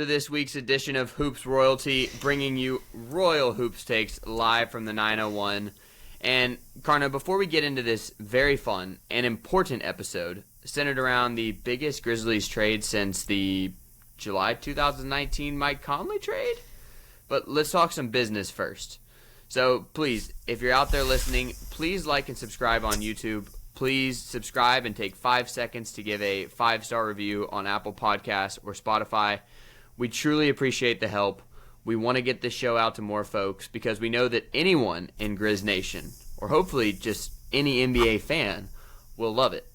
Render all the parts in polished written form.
To this week's edition of Hoops Royalty, bringing you Royal Hoops takes live from the 901. And Karna, before we get into this very fun and important episode centered around the biggest Grizzlies trade since the July 2019 Mike Conley trade, but let's talk some business first. So please, if you're out there listening, please like and subscribe on YouTube. Please subscribe and take 5 seconds to give a 5-star review on Apple Podcasts or Spotify. We truly appreciate the help. We want to get this show out to more folks because we know that anyone in Grizz Nation, or hopefully just any NBA fan, will love it.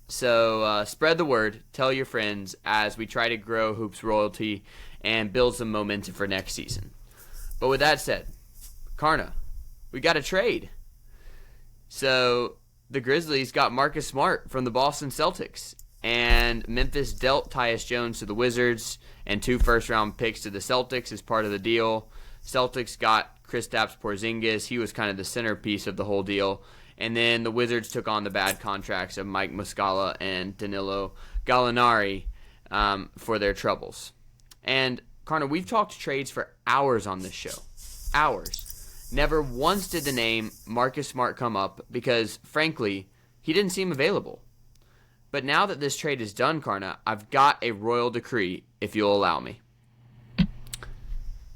So spread the word, tell your friends as we try to grow Hoops Royalty and build some momentum for next season. But with that said, Karna, we got a trade. So the Grizzlies got Marcus Smart from the Boston Celtics, and Memphis dealt Tyus Jones to the Wizards and 2 first-round picks to the Celtics as part of the deal. Celtics got Kristaps Porzingis. He was kind of the centerpiece of the whole deal. And then the Wizards took on the bad contracts of Mike Muscala and Danilo Gallinari for their troubles. And, Karna, we've talked trades for hours on this show. Hours. Never once did the name Marcus Smart come up because, frankly, he didn't seem available. But now that this trade is done, Karna, I've got a royal decree, if you'll allow me.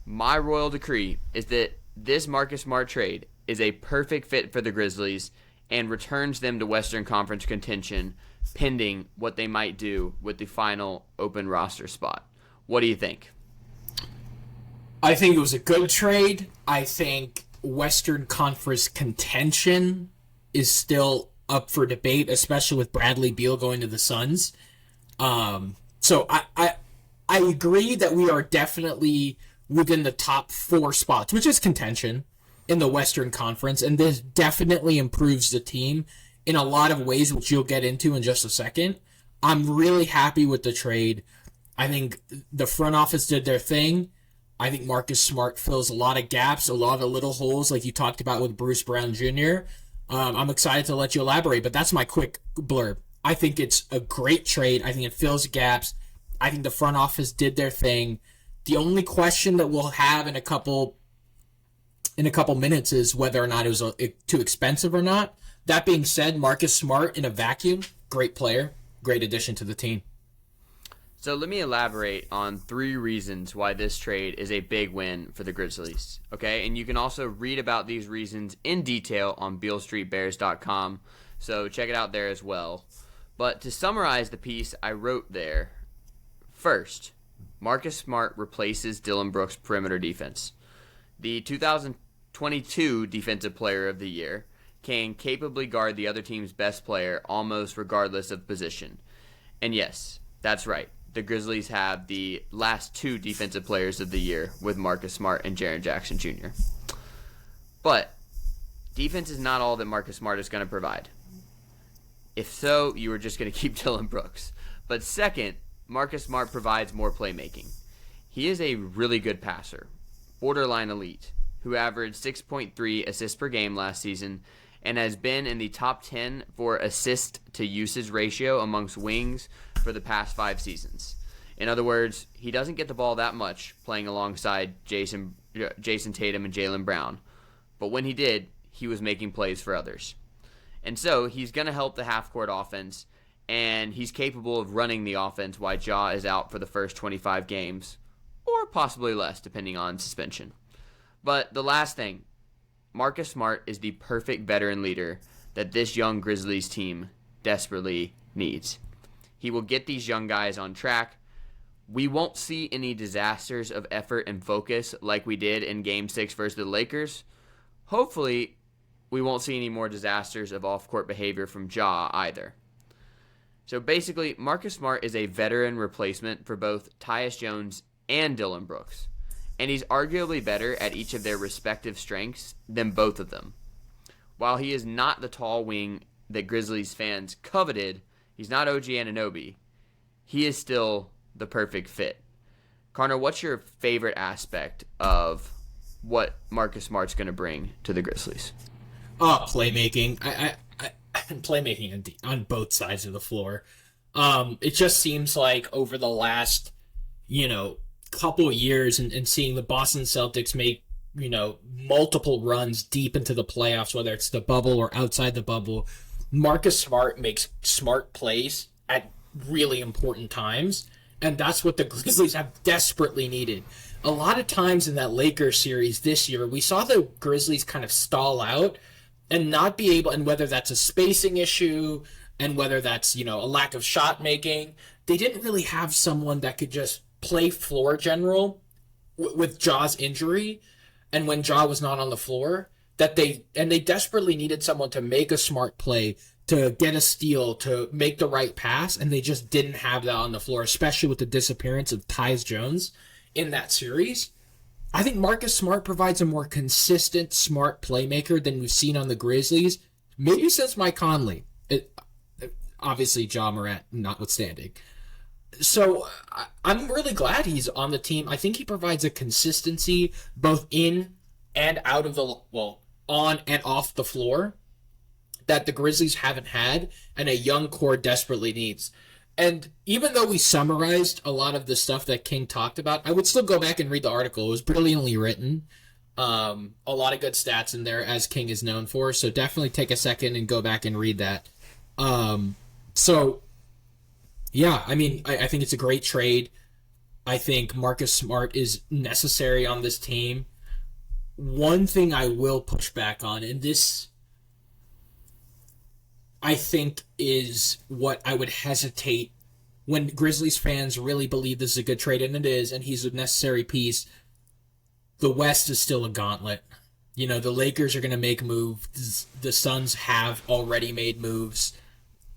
My royal decree is that this Marcus Smart trade is a perfect fit for the Grizzlies and returns them to Western Conference contention, pending what they might do with the final open roster spot. What do you think? I think it was a good trade. I think Western Conference contention is still up for debate, especially with Bradley Beal going to the Suns. So I agree that we are definitely within the top 4 spots, which is contention in the Western Conference, and this definitely improves the team in a lot of ways, which you'll get into in just a second. I'm really happy with the trade. I think the front office did their thing. I think Marcus Smart fills a lot of gaps, a lot of little holes, like you talked about with Bruce Brown Jr. I'm excited to let you elaborate, but that's my quick blurb. I think it's a great trade. I think it fills gaps. I think the front office did their thing. The only question that we'll have in a couple minutes is whether or not it was too expensive or not. That being said, Marcus Smart in a vacuum, great player, great addition to the team. So let me elaborate on 3 reasons why this trade is a big win for the Grizzlies. Okay, and you can also read about these reasons in detail on BealeStreetBears.com, so check it out there as well. But to summarize the piece I wrote there, first, Marcus Smart replaces Dillon Brooks' perimeter defense. The 2022 Defensive Player of the Year can capably guard the other team's best player almost regardless of position. And yes, that's right. The Grizzlies have the last 2 Defensive Players of the Year with Marcus Smart and Jaren Jackson Jr. But defense is not all that Marcus Smart is going to provide. If so, you are just going to keep Dillon Brooks. But second, Marcus Smart provides more playmaking. He is a really good passer, borderline elite, who averaged 6.3 assists per game last season and has been in the top 10 for assist to usage ratio amongst wings for the past 5 seasons. In other words, he doesn't get the ball that much playing alongside Jason Tatum and Jaylen Brown. But when he did, he was making plays for others. And so he's going to help the half-court offense, and he's capable of running the offense while Ja is out for the first 25 games, or possibly less depending on suspension. But the last thing, Marcus Smart is the perfect veteran leader that this young Grizzlies team desperately needs. He will get these young guys on track. We won't see any disasters of effort and focus like we did in Game 6 versus the Lakers. Hopefully, we won't see any more disasters of off-court behavior from Ja either. So basically, Marcus Smart is a veteran replacement for both Tyus Jones and Dillon Brooks. And he's arguably better at each of their respective strengths than both of them. While he is not the tall wing that Grizzlies fans coveted, he's not OG Anunoby. He is still the perfect fit. Connor, what's your favorite aspect of what Marcus Smart's going to bring to the Grizzlies? Playmaking. I playmaking on both sides of the floor. It just seems like over the last, couple of years and seeing the Boston Celtics make, multiple runs deep into the playoffs, whether it's the bubble or outside the bubble, Marcus Smart makes smart plays at really important times, and that's what the Grizzlies have desperately needed. A lot of times in that Lakers series this year, we saw the Grizzlies kind of stall out and not be able, and whether that's a spacing issue and whether that's, a lack of shot making, they didn't really have someone that could just play floor general with Jaw's injury, and when Jaw was not on the floor, they desperately needed someone to make a smart play, to get a steal, to make the right pass, and they just didn't have that on the floor, especially with the disappearance of Tyus Jones in that series. I think Marcus Smart provides a more consistent, smart playmaker than we've seen on the Grizzlies, maybe since Mike Conley. Obviously, Ja Morant notwithstanding. So I'm really glad he's on the team. I think he provides a consistency both in and out of on and off the floor that the Grizzlies haven't had and a young core desperately needs. And even though we summarized a lot of the stuff that King talked about, I would still go back and read the article. It was brilliantly written. A lot of good stats in there, as King is known for. So definitely take a second and go back and read that. Yeah, I mean, I think it's a great trade. I think Marcus Smart is necessary on this team. One thing I will push back on, and this, I think, is what I would hesitate when Grizzlies fans really believe this is a good trade, and it is, and he's a necessary piece. The West is still a gauntlet. The Lakers are going to make moves. The Suns have already made moves.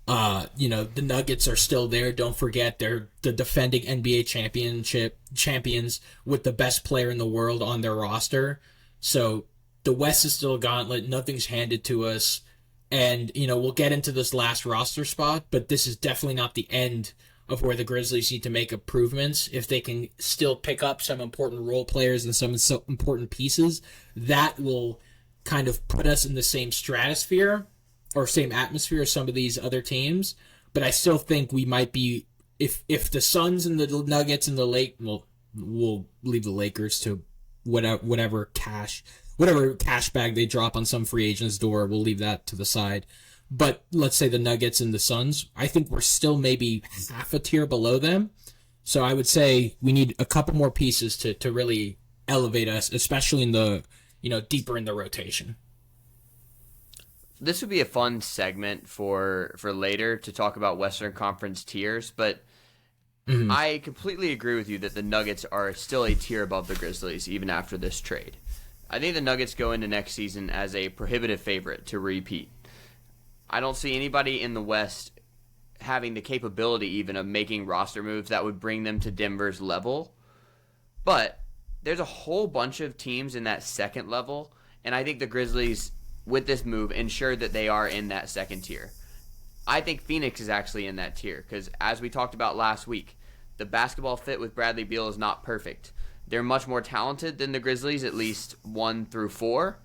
The Nuggets are still there. Don't forget, they're the defending NBA champions with the best player in the world on their roster. So the West is still a gauntlet. Nothing's handed to us. And, we'll get into this last roster spot, but this is definitely not the end of where the Grizzlies need to make improvements. If they can still pick up some important role players and some important pieces, that will kind of put us in the same stratosphere or same atmosphere as some of these other teams. But I still think we might be, if the Suns and the Nuggets and we'll leave the Lakers to whatever cash bag they drop on some free agent's door, we'll leave that to the side. But let's say the Nuggets and the Suns, I think we're still maybe half a tier below them. So I would say we need a couple more pieces to really elevate us, especially in the, deeper in the rotation. This would be a fun segment for later to talk about Western Conference tiers, but I completely agree with you that the Nuggets are still a tier above the Grizzlies even after this trade. I think the Nuggets go into next season as a prohibitive favorite to repeat. I don't see anybody in the West having the capability even of making roster moves that would bring them to Denver's level, but there's a whole bunch of teams in that second level, and I think the Grizzlies, with this move, ensure that they are in that second tier. I think Phoenix is actually in that tier because, as we talked about last week, the basketball fit with Bradley Beal is not perfect. They're much more talented than the Grizzlies, at least 1 through 4.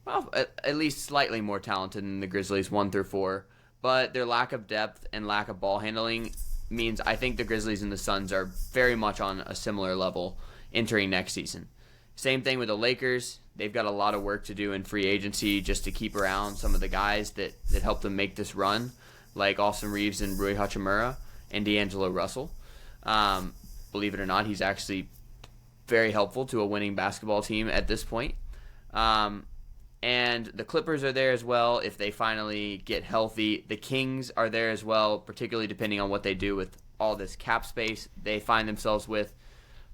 Well, at least slightly more talented than the Grizzlies 1 through 4. But their lack of depth and lack of ball handling means I think the Grizzlies and the Suns are very much on a similar level entering next season. Same thing with the Lakers. They've got a lot of work to do in free agency just to keep around some of the guys that helped them make this run, like Austin Reeves and Rui Hachimura and D'Angelo Russell. Believe it or not, he's actually very helpful to a winning basketball team at this point. And the Clippers are there as well if they finally get healthy. The Kings are there as well, particularly depending on what they do with all this cap space they find themselves with.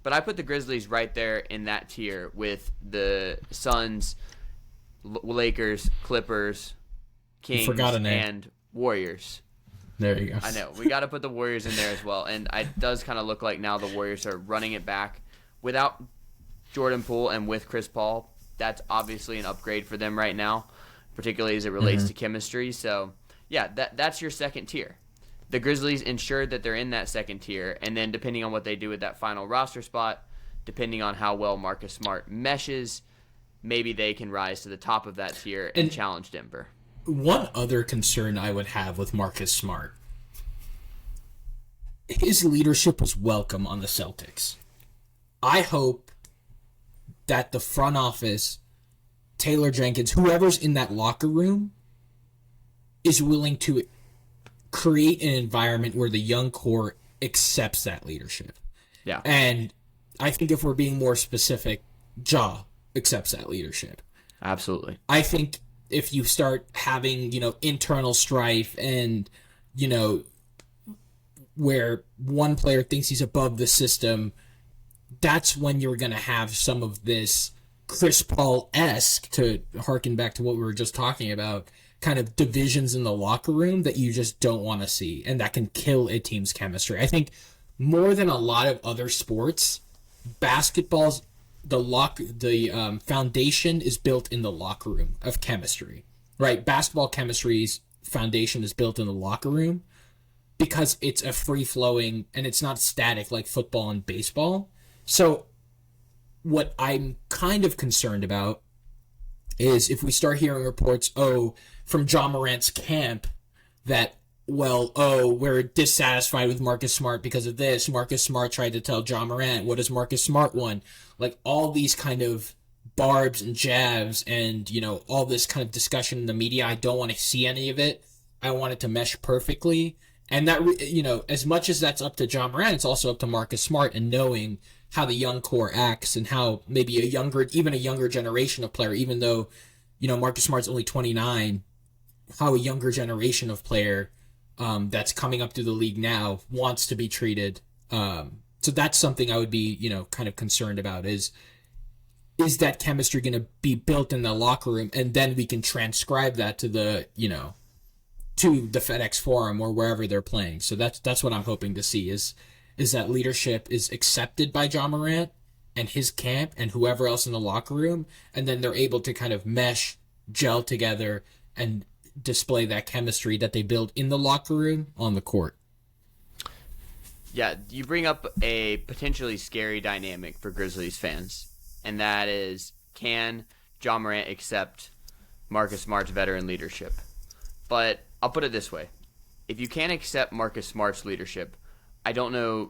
But I put the Grizzlies right there in that tier with the Suns, Lakers, Clippers, Kings, and Warriors. There you go. I know. We got to put the Warriors in there as well. And it does kind of look like now the Warriors are running it back without Jordan Poole and with Chris Paul. That's obviously an upgrade for them right now, particularly as it relates to chemistry. So, yeah, that's your second tier. The Grizzlies ensure that they're in that second tier, and then depending on what they do with that final roster spot, depending on how well Marcus Smart meshes, maybe they can rise to the top of that tier and challenge Denver. One other concern I would have with Marcus Smart, his leadership was welcome on the Celtics. I hope that the front office, Taylor Jenkins, whoever's in that locker room, is willing to create an environment where the young core accepts that leadership. Yeah. And I think if we're being more specific, Ja accepts that leadership. Absolutely. I think if you start having, internal strife and, where one player thinks he's above the system, that's when you're going to have some of this Chris Paul-esque, to harken back to what we were just talking about, kind of divisions in the locker room that you just don't want to see, and that can kill a team's chemistry. I think more than a lot of other sports, basketball's the foundation is built in the locker room of chemistry, right? Basketball chemistry's foundation is built in the locker room because it's a free-flowing and it's not static like football and baseball. So what I'm kind of concerned about is if we start hearing reports, from Ja Morant's camp that, we're dissatisfied with Marcus Smart because of this. Marcus Smart tried to tell Ja Morant, what does Marcus Smart want? Like, all these kind of barbs and jabs and, all this kind of discussion in the media. I don't want to see any of it. I want it to mesh perfectly. And that, as much as that's up to Ja Morant, it's also up to Marcus Smart and knowing how the young core acts and how maybe even a younger generation of player, even though, Marcus Smart's only 29, how a younger generation of player that's coming up through the league now wants to be treated. So that's something I would be, kind of concerned about is that chemistry going to be built in the locker room, and then we can transcribe that to the, to the FedEx Forum or wherever they're playing. So that's what I'm hoping to see is that leadership is accepted by Ja Morant and his camp and whoever else in the locker room, and then they're able to kind of mesh, gel together, and display that chemistry that they build in the locker room on the court. Yeah, you bring up a potentially scary dynamic for Grizzlies fans, and that is, can Ja Morant accept Marcus Smart's veteran leadership? But I'll put it this way. If you can't accept Marcus Smart's leadership, I don't know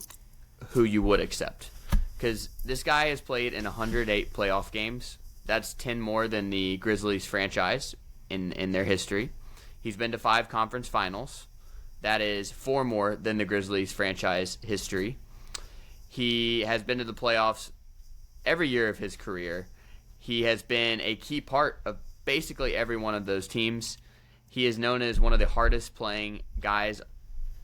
who you would accept. Because this guy has played in 108 playoff games. That's 10 more than the Grizzlies franchise in their history. He's been to 5 conference finals. That is 4 more than the Grizzlies franchise history. He has been to the playoffs every year of his career. He has been a key part of basically every one of those teams. He is known as one of the hardest playing guys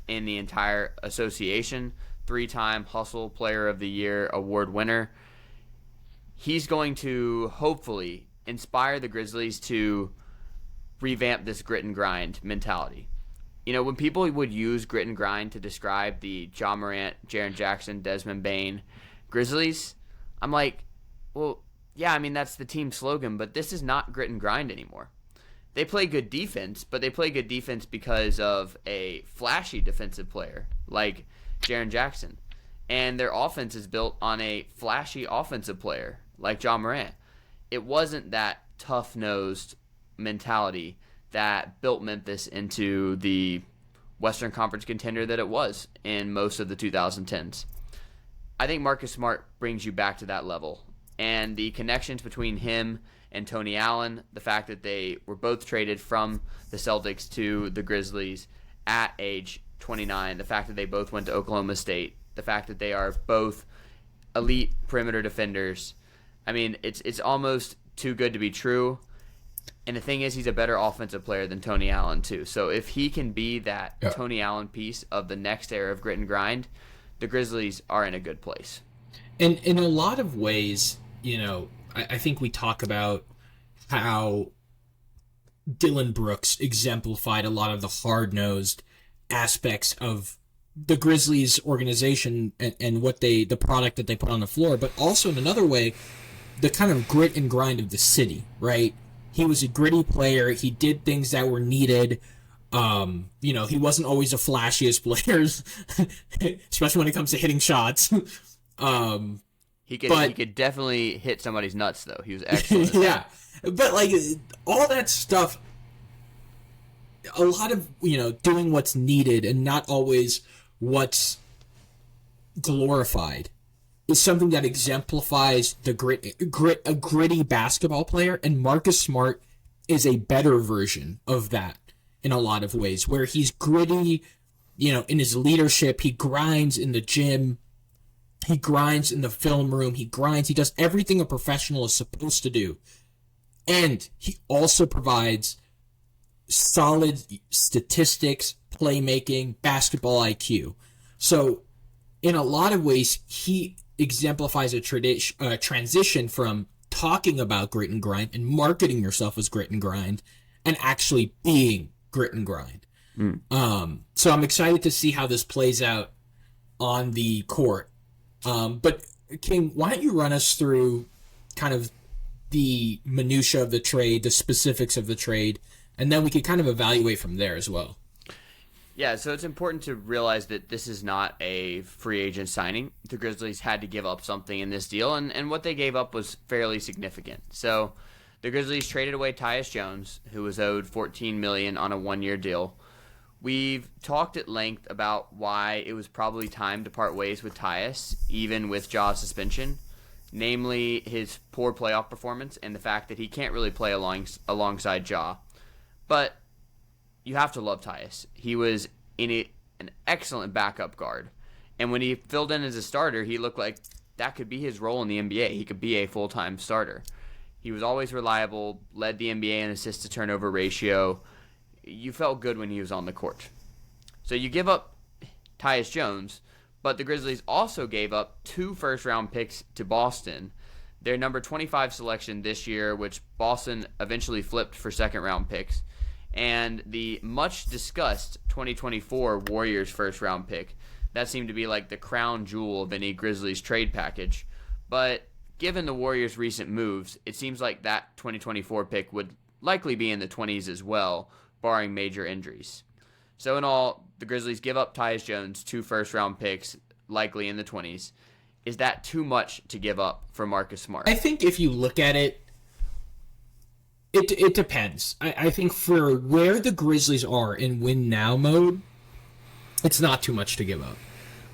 in the entire association. 3-time Hustle Player of the Year award winner. He's going to hopefully inspire the Grizzlies to revamp this grit and grind mentality. When people would use grit and grind to describe the Ja Morant, Jaren Jackson, Desmond Bane Grizzlies, I'm like, well, yeah, that's the team slogan, but this is not grit and grind anymore. They play good defense, but they play good defense because of a flashy defensive player like Jaren Jackson. And their offense is built on a flashy offensive player like Ja Morant. It wasn't that tough-nosed mentality that built Memphis into the Western Conference contender that it was in most of the 2010s. I think Marcus Smart brings you back to that level. And the connections between him and Tony Allen, the fact that they were both traded from the Celtics to the Grizzlies at age 29, the fact that they both went to Oklahoma State, the fact that they are both elite perimeter defenders. It's almost too good to be true. And the thing is, he's a better offensive player than Tony Allen, too. So if he can be that Tony Allen piece of the next era of grit and grind, the Grizzlies are in a good place. And in a lot of ways, I think we talk about how Dylan Brooks exemplified a lot of the hard-nosed aspects of the Grizzlies organization and the product that they put on the floor, but also in another way, the kind of grit and grind of the city, right? He was a gritty player. He did things that were needed. He wasn't always the flashiest players, especially when it comes to hitting shots. He could definitely hit somebody's nuts, though. He was excellent. Yeah, but all that stuff, a lot of doing what's needed and not always what's glorified is something that exemplifies the a gritty basketball player, and Marcus Smart is a better version of that in a lot of ways, where he's gritty, in his leadership. He grinds in the gym, he grinds in the film room, he does everything a professional is supposed to do. And he also provides solid statistics, playmaking, basketball IQ. So in a lot of ways, he exemplifies a transition from talking about grit and grind and marketing yourself as grit and grind and actually being grit and grind. So I'm excited to see how this plays out on the court. But King, why don't you run us through kind of the minutia of the trade, the specifics of the trade, and then we can kind of evaluate from there as well. Yeah, so it's important to realize that this is not a free agent signing. The Grizzlies had to give up something in this deal, and what they gave up was fairly significant. So the Grizzlies traded away Tyus Jones, who was owed $14 million on a one-year deal. We've talked at length about why it was probably time to part ways with Tyus, even with Ja's suspension, namely his poor playoff performance and the fact that he can't really play alongside Ja. But you have to love Tyus. He was an excellent backup guard. And when he filled in as a starter, he looked like that could be his role in the NBA. He could be a full-time starter. He was always reliable, led the NBA in assist to turnover ratio. You felt good when he was on the court. So you give up Tyus Jones, but the Grizzlies also gave up 2 first-round picks to Boston. Their number 25 selection this year, which Boston eventually flipped for second-round picks, and the much-discussed 2024 Warriors first-round pick. That seemed to be like the crown jewel of any Grizzlies trade package. But given the Warriors' recent moves, it seems like that 2024 pick would likely be in the 20s as well, barring major injuries. So in all, the Grizzlies give up Tyus Jones 2 first-round picks, likely in the 20s. Is that too much to give up for Marcus Smart? I think if you look at it, it depends. I think for where the Grizzlies are in win-now mode, it's not too much to give up.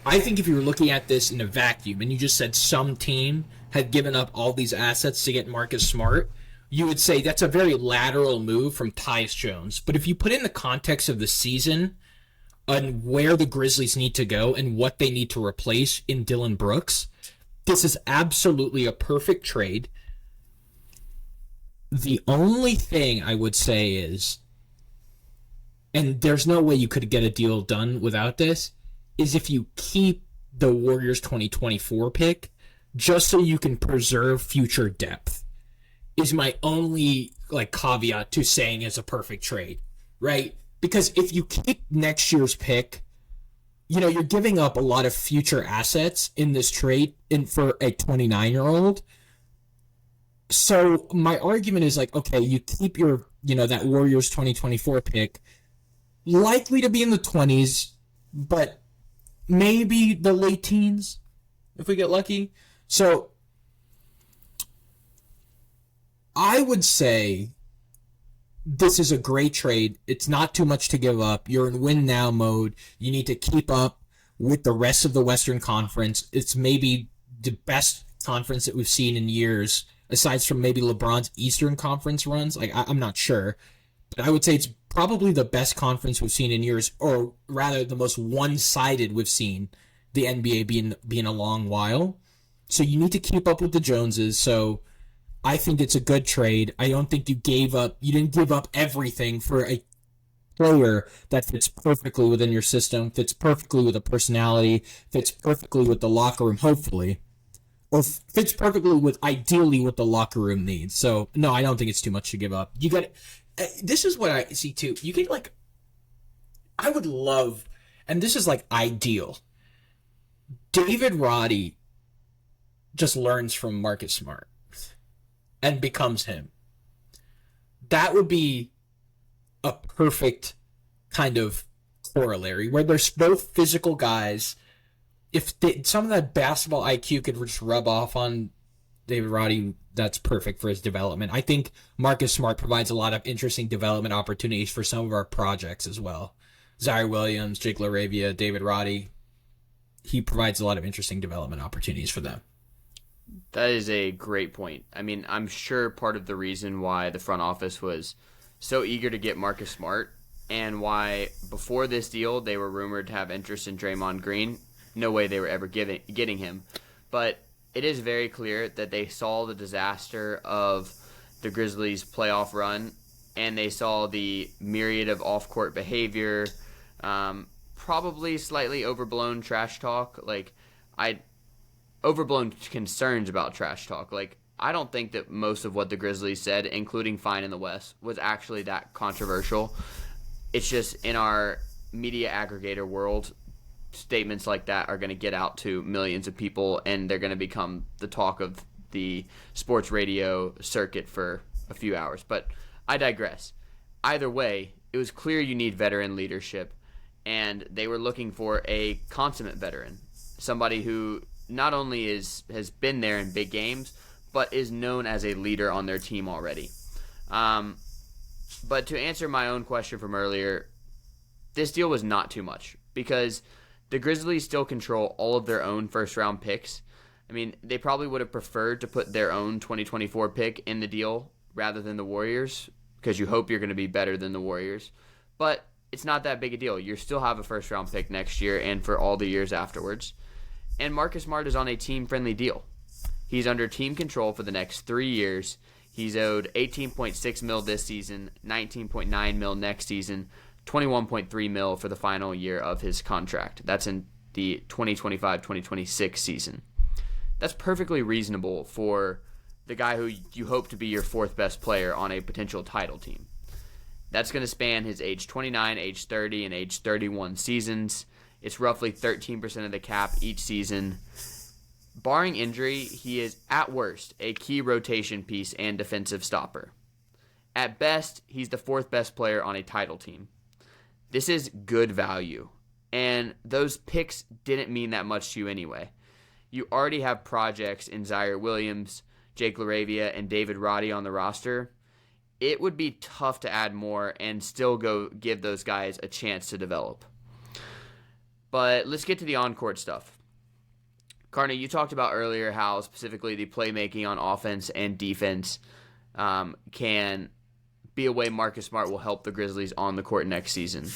I think if you were looking at this in a vacuum and you just said some team had given up all these assets to get Marcus Smart, you would say that's a very lateral move from Tyus Jones. But if you put in the context of the season and where the Grizzlies need to go and what they need to replace in Dillon Brooks, this is absolutely a perfect trade. The only thing I would say is, and there's no way you could get a deal done without this, is if you keep the Warriors 2024 pick just so you can preserve future depth, is my only caveat to saying it's a perfect trade, right? Because if you keep next year's pick, you're giving up a lot of future assets in this trade for a 29-year-old. So my argument is okay, you keep your, that Warriors 2024 pick, likely to be in the 20s, but maybe the late teens if we get lucky. So I would say this is a great trade. It's not too much to give up. You're in win-now mode. You need to keep up with the rest of the Western Conference. It's maybe the best conference that we've seen in years, aside from maybe LeBron's Eastern Conference runs. I'm not sure. But I would say it's probably the best conference we've seen in years, or rather the most one-sided we've seen the NBA being a long while. So you need to keep up with the Joneses. So I think it's a good trade. I don't think you didn't give up everything for a player that fits perfectly within your system, fits perfectly with a personality, fits perfectly with the locker room, hopefully, or fits perfectly with ideally what the locker room needs. So no, I don't think it's too much to give up. You got this is what I see too. You get I would love, and this is ideal. David Roddy just learns from Marcus Smart and becomes him. That would be a perfect kind of corollary where there's both physical guys. If some of that basketball IQ could just rub off on David Roddy, that's perfect for his development. I think Marcus Smart provides a lot of interesting development opportunities for some of our projects as well. Zaire Williams, Jake LaRavia, David Roddy. he provides a lot of interesting development opportunities for them. That is a great point. I mean, I'm sure part of the reason why the front office was so eager to get Marcus Smart and why before this deal they were rumored to have interest in Draymond Green. No way they were ever getting him. But it is very clear that they saw the disaster of the Grizzlies' playoff run, and they saw the myriad of off-court behavior, probably slightly overblown trash talk. Overblown concerns about trash talk. I don't think that most of what the Grizzlies said, including Fine in the West, was actually that controversial. It's just in our media aggregator world, statements like that are going to get out to millions of people, and they're going to become the talk of the sports radio circuit for a few hours. But I digress. Either way, it was clear you need veteran leadership, and they were looking for a consummate veteran, somebody who not only has been there in big games, but is known as a leader on their team already. But to answer my own question from earlier, this deal was not too much because the Grizzlies still control all of their own first-round picks. I mean, they probably would have preferred to put their own 2024 pick in the deal rather than the Warriors because you hope you're going to be better than the Warriors. But it's not that big a deal. You still have a first-round pick next year and for all the years afterwards. And Marcus Smart is on a team-friendly deal. He's under team control for the next 3 years. He's owed $18.6 million this season, $19.9 million next season, $21.3 million for the final year of his contract. That's in the 2025-2026 season. That's perfectly reasonable for the guy who you hope to be your fourth best player on a potential title team. That's going to span his age 29, age 30, and age 31 seasons. It's roughly 13% of the cap each season. Barring injury, he is at worst a key rotation piece and defensive stopper. At best, he's the fourth best player on a title team. This is good value, and those picks didn't mean that much to you anyway. You already have projects in Zaire Williams, Jake LaRavia, and David Roddy on the roster. It would be tough to add more and still go give those guys a chance to develop. But let's get to the on-court stuff. Carney, you talked about earlier how specifically the playmaking on offense and defense can be a way Marcus Smart will help the Grizzlies on the court next season.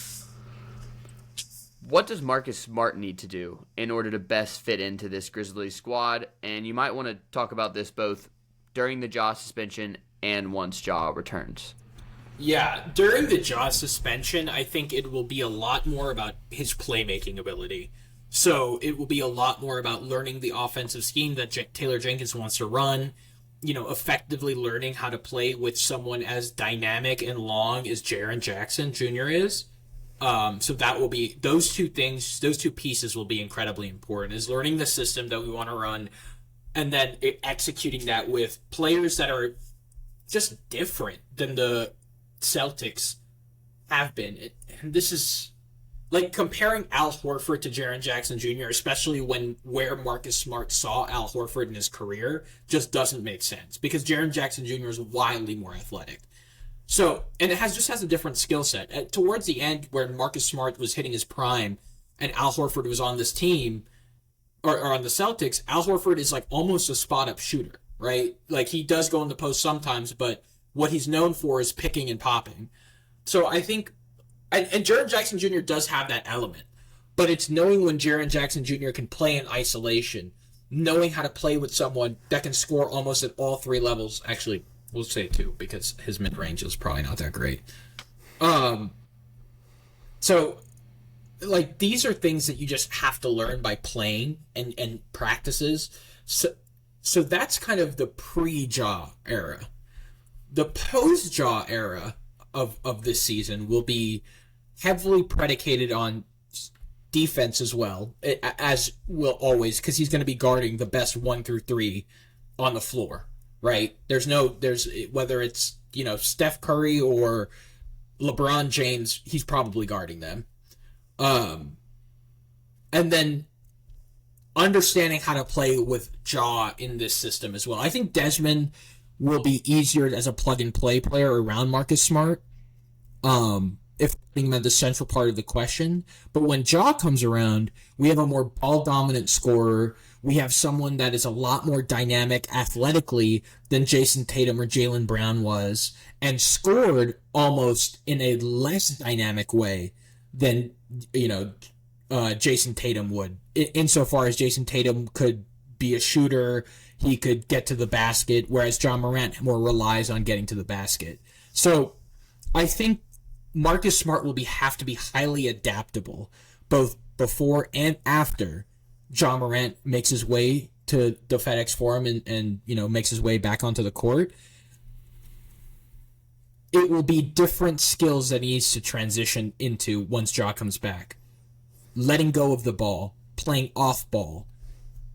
What does Marcus Smart need to do in order to best fit into this Grizzlies squad? And you might want to talk about this both during the Ja suspension and once Ja returns. Yeah, during the Ja suspension, I think it will be a lot more about his playmaking ability. So it will be a lot more about learning the offensive scheme that Taylor Jenkins wants to run, effectively learning how to play with someone as dynamic and long as Jaren Jackson Jr. is. So that will be, those two pieces will be incredibly important, is learning the system that we want to run and then executing that with players that are just different than the Celtics have been. And this is like comparing Al Horford to Jaren Jackson Jr., especially where Marcus Smart saw Al Horford in his career, just doesn't make sense because Jaren Jackson Jr. is wildly more athletic. So, and it has a different skill set. Towards the end, where Marcus Smart was hitting his prime and Al Horford was on this team, or on the Celtics, Al Horford is like almost a spot-up shooter, right? Like he does go in the post sometimes, but what he's known for is picking and popping. So I think, and Jaren Jackson Jr. does have that element, but it's knowing when Jaren Jackson Jr. can play in isolation, knowing how to play with someone that can score almost at all three levels. Actually, we'll say two because his mid-range is probably not that great. So, like, these are things that you just have to learn by playing and practices. So that's kind of the pre-Ja era. The post-Ja era of this season will be heavily predicated on defense as well, as will always, because he's going to be guarding the best 1 through 3 on the floor, right? There's whether it's, Steph Curry or LeBron James, he's probably guarding them. And then understanding how to play with Ja in this system as well. I think Desmond will be easier as a plug-and-play player around Marcus Smart. if putting him at the central part of the question. But when Ja comes around, we have a more ball-dominant scorer. We have someone that is a lot more dynamic athletically than Jason Tatum or Jaylen Brown was, and scored almost in a less dynamic way than, Jason Tatum would. Insofar as Jason Tatum could be a shooter, he could get to the basket, whereas Ja Morant more relies on getting to the basket. So I think Marcus Smart will have to be highly adaptable, both before and after Ja Morant makes his way to the FedEx Forum and makes his way back onto the court. It will be different skills that he needs to transition into once Ja comes back. Letting go of the ball, playing off ball,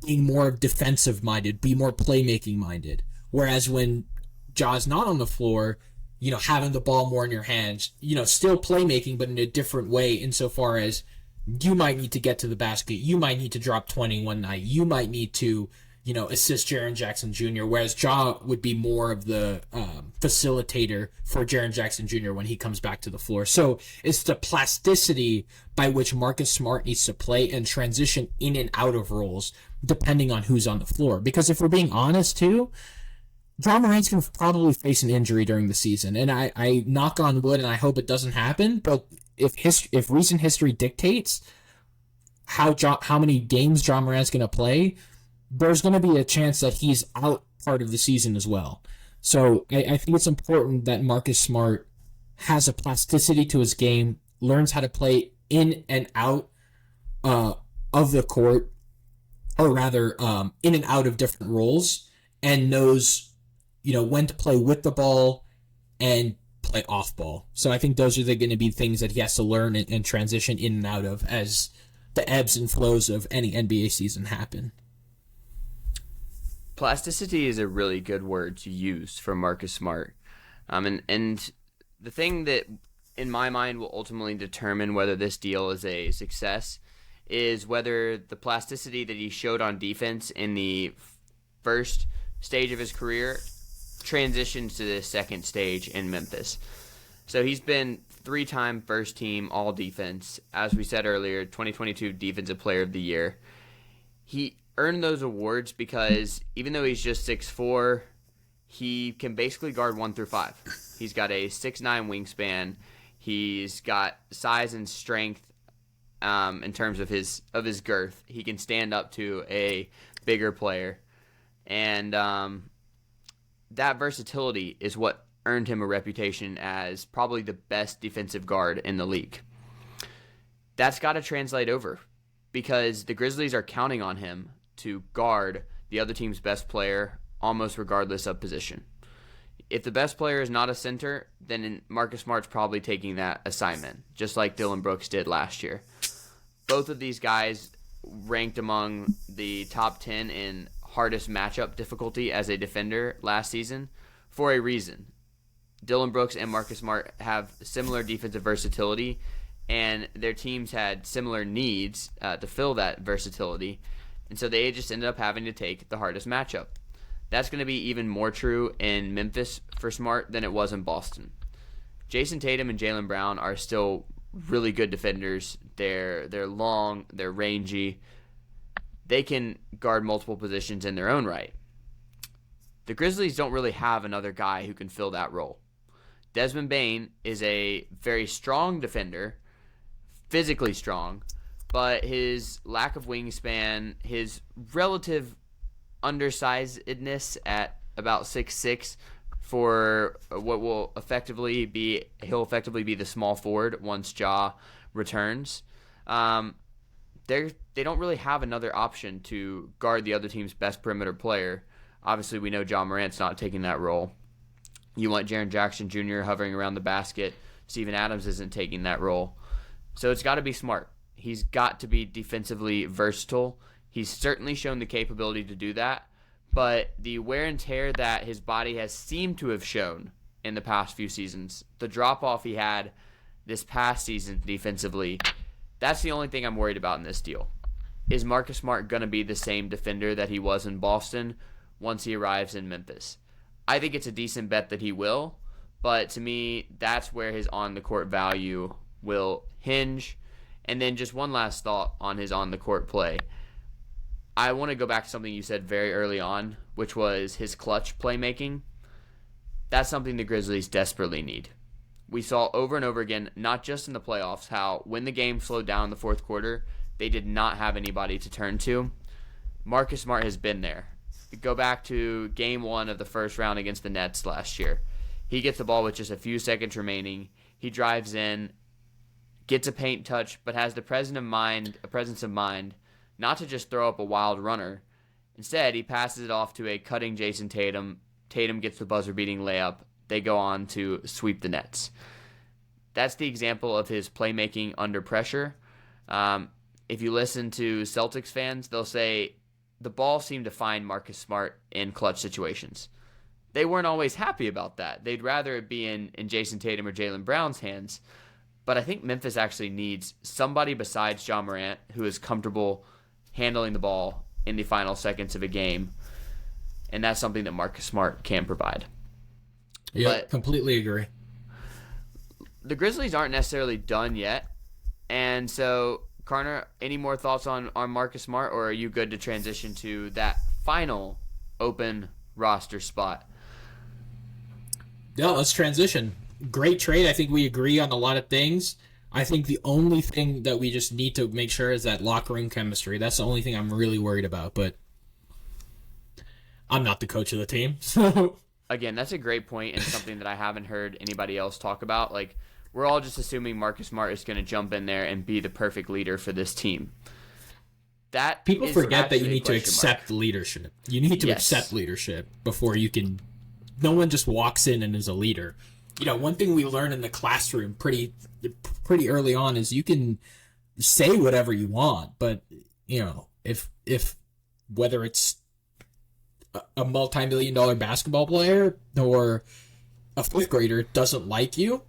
being more defensive minded, be more playmaking minded. Whereas when Ja's not on the floor, having the ball more in your hands, still playmaking, but in a different way insofar as you might need to get to the basket. You might need to drop 20 one night. You might need to, assist Jaren Jackson Jr., whereas Ja would be more of the facilitator for Jaren Jackson Jr. when he comes back to the floor. So it's the plasticity by which Marcus Smart needs to play and transition in and out of roles depending on who's on the floor. Because if we're being honest, too, Ja Morant's going to probably face an injury during the season. And I knock on wood and I hope it doesn't happen, but if recent history dictates how many games Ja Morant's going to play, there's going to be a chance that he's out part of the season as well. So I think it's important that Marcus Smart has a plasticity to his game, learns how to play in and out of the court, or rather in and out of different roles, and knows when to play with the ball and play off ball. So I think those are going to be things that he has to learn and transition in and out of as the ebbs and flows of any NBA season happen. Plasticity is a really good word to use for Marcus Smart. And the thing that, in my mind, will ultimately determine whether this deal is a success is whether the plasticity that he showed on defense in the first stage of his career transitions to the second stage in Memphis. So he's been 3-time first team all defense. As we said earlier, 2022 Defensive Player of the Year. He earned those awards because even though he's just 6'4", he can basically guard 1 through 5. He's got a 6'9" wingspan. He's got size and strength in terms of his girth. He can stand up to a bigger player. And that versatility is what earned him a reputation as probably the best defensive guard in the league. That's got to translate over because the Grizzlies are counting on him to guard the other team's best player almost regardless of position. If the best player is not a center, then Marcus Smart's probably taking that assignment, just like Dillon Brooks did last year. Both of these guys ranked among the top 10 in hardest matchup difficulty as a defender last season for a reason. Dillon Brooks and Marcus Smart have similar defensive versatility, and their teams had similar needs to fill that versatility, and so they just ended up having to take the hardest matchup. That's going to be even more true in Memphis for Smart than it was in Boston. Jason Tatum and Jaylen Brown are still really good defenders. They're long, they're rangy. They can guard multiple positions in their own right. The Grizzlies don't really have another guy who can fill that role. Desmond Bane is a very strong defender, physically strong, but his lack of wingspan, his relative undersizedness at about 6'6", for what will effectively be the small forward once Ja returns. They don't really have another option to guard the other team's best perimeter player. Obviously, we know Ja Morant's not taking that role. You want Jaren Jackson Jr. hovering around the basket. Steven Adams isn't taking that role. So it's got to be Smart. He's got to be defensively versatile. He's certainly shown the capability to do that, but the wear and tear that his body has seemed to have shown in the past few seasons, the drop-off he had this past season defensively, that's the only thing I'm worried about in this deal. Is Marcus Smart going to be the same defender that he was in Boston once he arrives in Memphis? I think it's a decent bet that he will, But to me, that's where his on-the-court value will hinge. And then just one last thought on his on-the-court play. I want to go back to something you said very early on, which was his clutch playmaking. That's something the Grizzlies desperately need. We saw over and over again, not just in the playoffs, how when the game slowed down in the fourth quarter, they did not have anybody to turn to. Marcus Smart has been there. Go back to game 1 of the first round against the Nets last year. He gets the ball with just a few seconds remaining. He drives in, gets a paint touch, but has the presence of mind not to just throw up a wild runner. Instead, he passes it off to a cutting Jason Tatum. Tatum gets the buzzer-beating layup. They go on to sweep the Nets. That's the example of his playmaking under pressure. If you listen to Celtics fans, they'll say the ball seemed to find Marcus Smart in clutch situations. They weren't always happy about that. They'd rather it be in Jason Tatum or Jaylen Brown's hands. But I think Memphis actually needs somebody besides Ja Morant who is comfortable handling the ball in the final seconds of a game. And that's something that Marcus Smart can provide. Yeah, completely agree. The Grizzlies aren't necessarily done yet. And so, Carter, any more thoughts on Marcus Smart, or are you good to transition to that final open roster spot? Yeah, let's transition. Great trade. I think we agree on a lot of things. I think the only thing that we just need to make sure is that locker room chemistry. That's the only thing I'm really worried about, but I'm not the coach of the team. So again, that's a great point and something that I haven't heard anybody else talk about. Like, we're all just assuming Marcus Smart is going to jump in there and be the perfect leader for this team. That people forget that you need to accept leadership. You need to accept leadership before you can. No one just walks in and is a leader. You know, one thing we learned in the classroom pretty early on is you can say whatever you want, but you know, if whether it's a multi-million-dollar basketball player or a fifth grader doesn't like you,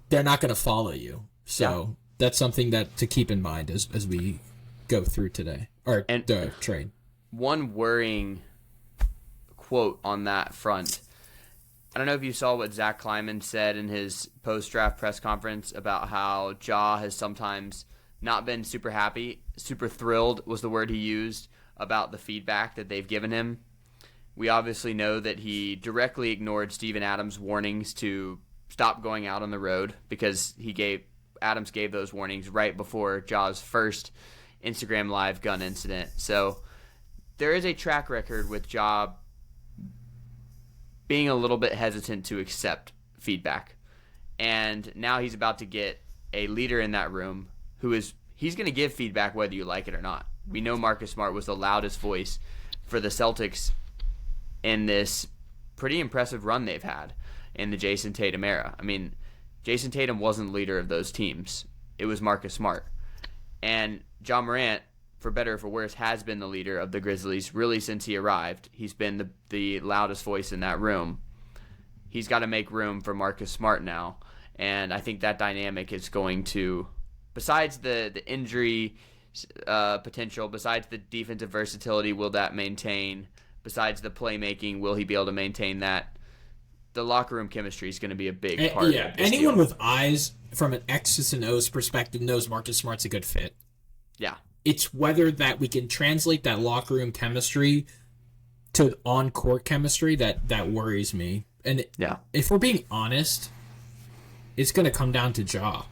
they're not going to follow you. So that's something that to keep in mind as we go through today or the trade. One worrying quote on that front. I don't know if you saw what Zach Kleiman said in his post-draft press conference about how Ja has sometimes not been super happy, super thrilled was the word he used about the feedback that they've given him. We obviously know that he directly ignored Steven Adams' warnings to stop going out on the road because Adams gave those warnings right before Ja's first Instagram Live gun incident. So there is a track record with Ja being a little bit hesitant to accept feedback. And now he's about to get a leader in that room he's going to give feedback whether you like it or not. We know Marcus Smart was the loudest voice for the Celtics in this pretty impressive run they've had in the Jason Tatum era. I mean, Jason Tatum wasn't leader of those teams. It was Marcus Smart. And Ja Morant, for better or for worse, has been the leader of the Grizzlies really since he arrived. He's been the loudest voice in that room. He's got to make room for Marcus Smart now. And I think that dynamic is going to, besides the injury potential, besides the defensive versatility, will that maintain? Besides the playmaking, will he be able to maintain that? The locker room chemistry is going to be a big part of this anyone deal. With eyes from an X's and O's perspective knows Marcus Smart's a good fit. Yeah. It's whether that we can translate that locker room chemistry to on-court chemistry that worries me. And if we're being honest, it's going to come down to Ja.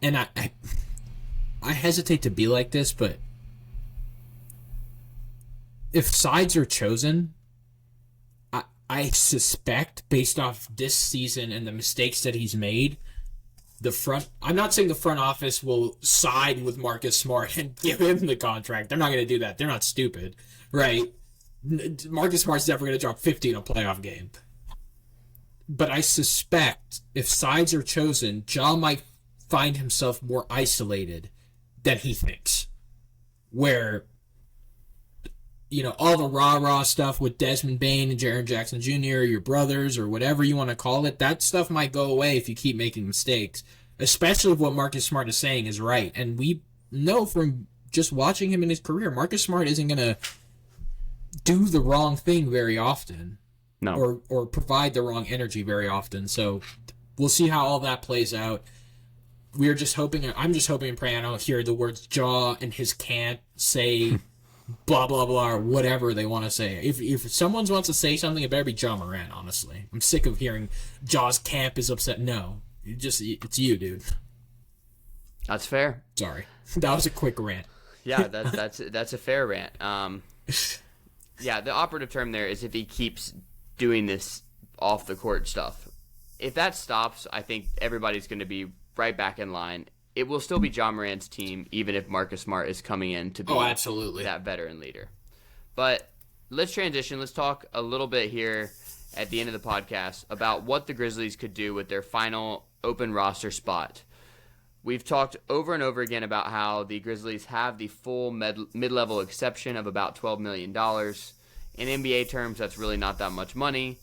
And I hesitate to be like this, but if sides are chosen, I suspect, based off this season and the mistakes that he's made, I'm not saying the front office will side with Marcus Smart and give him the contract. They're not going to do that. They're not stupid, right? Marcus Smart's never going to drop 50 in a playoff game. But I suspect if sides are chosen, Ja might find himself more isolated than he thinks. Where, all the rah-rah stuff with Desmond Bain and Jaren Jackson Jr., your brothers, or whatever you want to call it, that stuff might go away if you keep making mistakes. Especially if what Marcus Smart is saying is right. And we know from just watching him in his career, Marcus Smart isn't going to do the wrong thing very often. No. or provide the wrong energy very often. So we'll see how all that plays out. I'm just hoping and praying I don't hear the words Jaw and his can't say blah, blah, blah, or whatever they want to say. If someone wants to say something, it better be John Moran, honestly. I'm sick of hearing Jaw's camp is upset. No. It's you, dude. That's fair. Sorry. That was a quick rant. Yeah, that's a fair rant. Yeah, the operative term there is if he keeps doing this off the court stuff. If that stops, I think everybody's going to be right back in line. It will still be John Moran's team, even if Marcus Smart is coming in to be absolutely that veteran leader. But let's transition. Let's talk a little bit here at the end of the podcast about what the Grizzlies could do with their final open roster spot. We've talked over and over again about how the Grizzlies have the full mid-level exception of about $12 million. In NBA terms, that's really not that much money.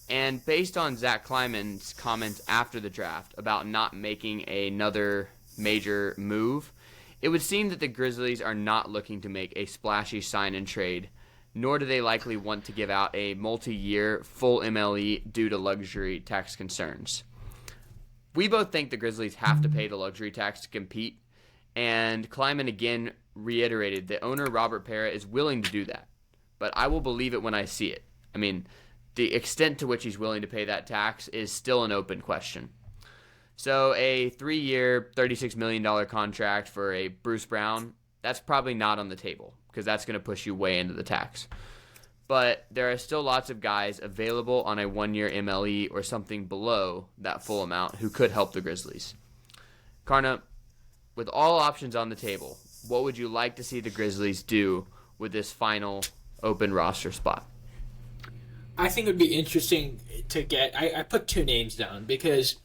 And based on Zach Kleiman's comments after the draft about not making another major move, it would seem that the Grizzlies are not looking to make a splashy sign and trade, nor do they likely want to give out a multi-year full MLE due to luxury tax concerns. We both think the Grizzlies have to pay the luxury tax to compete, and Kleiman again reiterated that owner Robert Parra is willing to do that, but I will believe it when I see it. I mean, the extent to which he's willing to pay that tax is still an open question. So a 3-year, $36 million contract for a Bruce Brown, that's probably not on the table because that's going to push you way into the tax. But there are still lots of guys available on a 1-year MLE or something below that full amount who could help the Grizzlies. Karna, with all options on the table, what would you like to see the Grizzlies do with this final open roster spot? I think it would be interesting to get... I put 2 names down because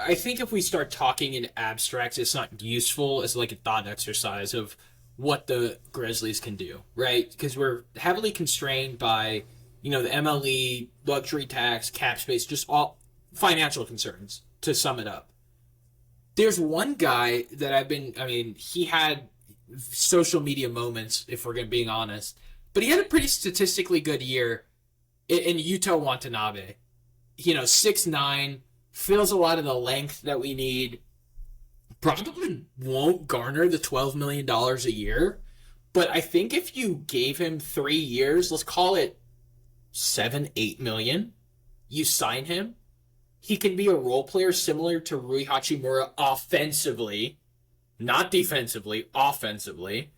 I think if we start talking in abstracts, it's not useful as like a thought exercise of what the Grizzlies can do, right? Because we're heavily constrained by, the MLE, luxury tax, cap space, just all financial concerns, to sum it up. There's one guy that he had social media moments, if we're being honest, but he had a pretty statistically good year in Yuta Watanabe. 6'9", fills a lot of the length that we need. Probably won't garner the $12 million a year, but I think if you gave him 3 years, let's call it $7-8 million, you sign him, he can be a role player similar to Rui Hachimura offensively, not defensively, offensively,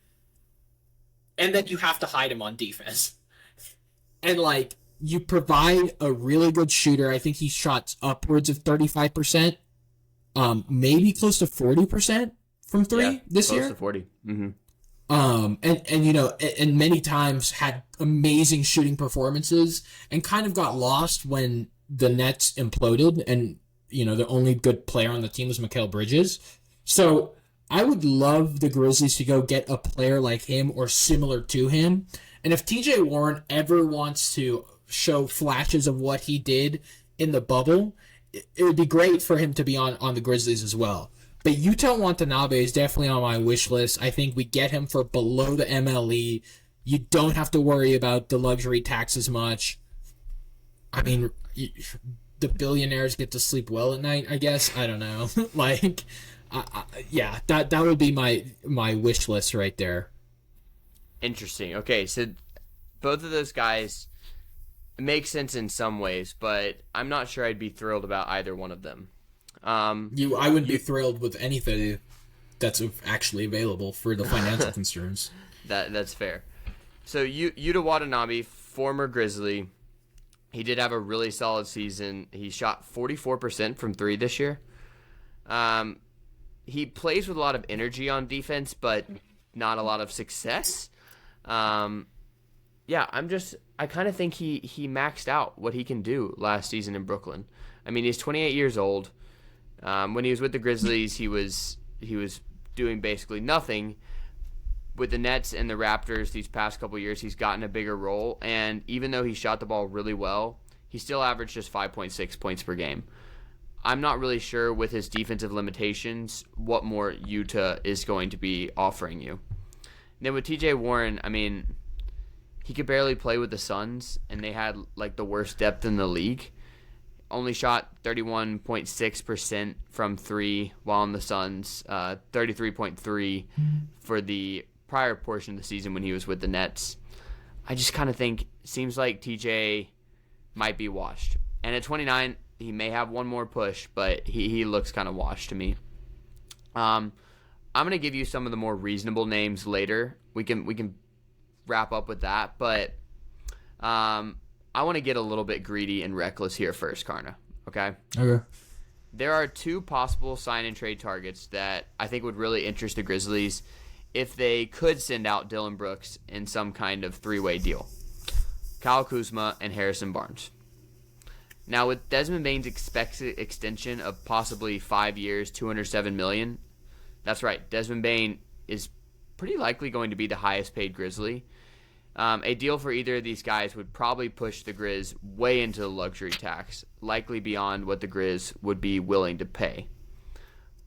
and then you have to hide him on defense. And you provide a really good shooter. I think he shot upwards of 35%. Maybe close to 40% from 3 this year. Close to 40. Mm-hmm. And many times had amazing shooting performances and kind of got lost when the Nets imploded and, the only good player on the team was Mikal Bridges. So I would love the Grizzlies to go get a player like him or similar to him. And if TJ Warren ever wants to show flashes of what he did in the bubble, it would be great for him to be on the Grizzlies as well. But Yuta Watanabe is definitely on my wish list. I think we get him for below the MLE. You don't have to worry about the luxury tax as much. I mean, the billionaires get to sleep well at night, I guess. I don't know. That would be my wish list right there. Interesting. Okay, so both of those guys make sense in some ways, but I'm not sure I'd be thrilled about either one of them. I wouldn't be thrilled with anything that's actually available for the financial concerns. That's fair. So Yuta Watanabe, former Grizzly, he did have a really solid season. He shot 44% from 3 this year. He plays with a lot of energy on defense, but not a lot of success. I kind of think he maxed out what he can do last season in Brooklyn. I mean, he's 28 years old. When he was with the Grizzlies, he was doing basically nothing. With the Nets and the Raptors these past couple years, he's gotten a bigger role, and even though he shot the ball really well, he still averaged just 5.6 points per game. I'm not really sure with his defensive limitations what more Yuta is going to be offering you. And then with TJ Warren, I mean, he could barely play with the Suns, and they had like the worst depth in the league. Only shot 31.6% from three, while on the Suns, 33.3 for the prior portion of the season when he was with the Nets. I just kind of think seems like TJ might be washed. And at 29, he may have one more push, but he looks kind of washed to me. I'm going to give you some of the more reasonable names later. We can wrap up with that, but I want to get a little bit greedy and reckless here first, Karna. Okay? Okay. There are two possible sign-and-trade targets that I think would really interest the Grizzlies if they could send out Dillon Brooks in some kind of three-way deal. Kyle Kuzma and Harrison Barnes. Now, with Desmond Bane's expected extension of possibly 5 years, $207 million, that's right, Desmond Bane is pretty likely going to be the highest-paid Grizzly. A deal for either of these guys would probably push the Grizz way into the luxury tax, likely beyond what the Grizz would be willing to pay.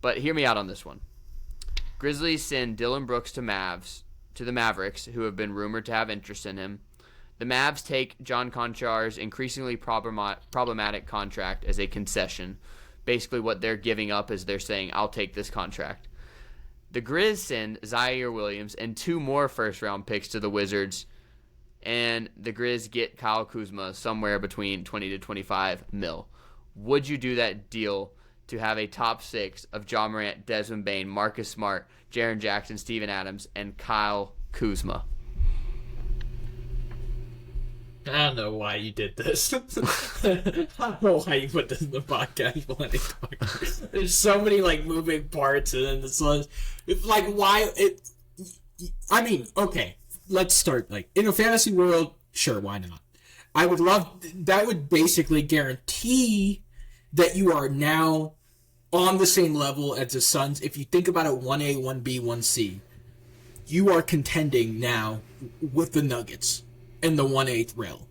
But hear me out on this one. Grizzlies send Dillon Brooks to the Mavericks, who have been rumored to have interest in him. The Mavs take John Konchar's increasingly problematic contract as a concession. Basically what they're giving up is they're saying, I'll take this contract. The Grizz send Zaire Williams and 2 more first-round picks to the Wizards, and the Grizz get Kyle Kuzma somewhere between 20 to 25 mil. Would you do that deal to have a top 6 of Ja Morant, Desmond Bane, Marcus Smart, Jaren Jackson, Steven Adams, and Kyle Kuzma? I don't know why you did this. I don't know why you put this in the podcast. There's so many like moving parts, and then this one, it's like why it. I mean, okay, let's start. Like in a fantasy world, sure, why not? I would love that. Would basically guarantee that you are now on the same level as the Suns. If you think about it, 1A, 1B, 1C, you are contending now with the Nuggets in the 1/8 rail,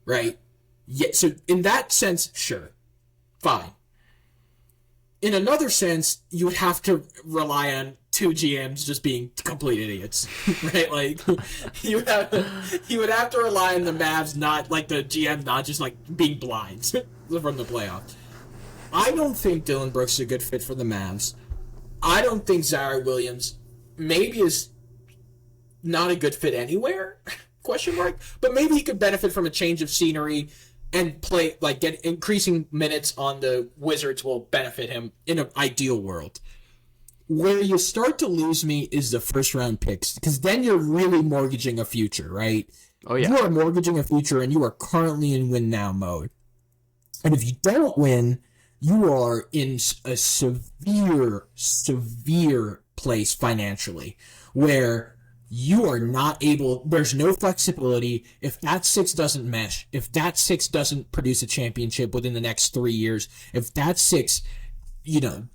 right? Yeah. So in that sense, sure, fine. In another sense, you would have to rely on 2 GMs just being complete idiots, right? Like you would have to rely on the Mavs, not like the GM, not just like being blind from the playoffs. I don't think Dillon Brooks is a good fit for the Mavs. I don't think Zaire Williams maybe is not a good fit anywhere. Question mark, but maybe he could benefit from a change of scenery and play like get increasing minutes on the Wizards will benefit him in an ideal world. Where you start to lose me is the first round picks, because then you're really mortgaging a future, right? Oh yeah, you are mortgaging a future, and you are currently in win now mode. And if you don't win, you are in a severe place financially, where you are not able, there's no flexibility. If that 6 doesn't mesh, if that 6 doesn't produce a championship within the next 3 years, if that 6,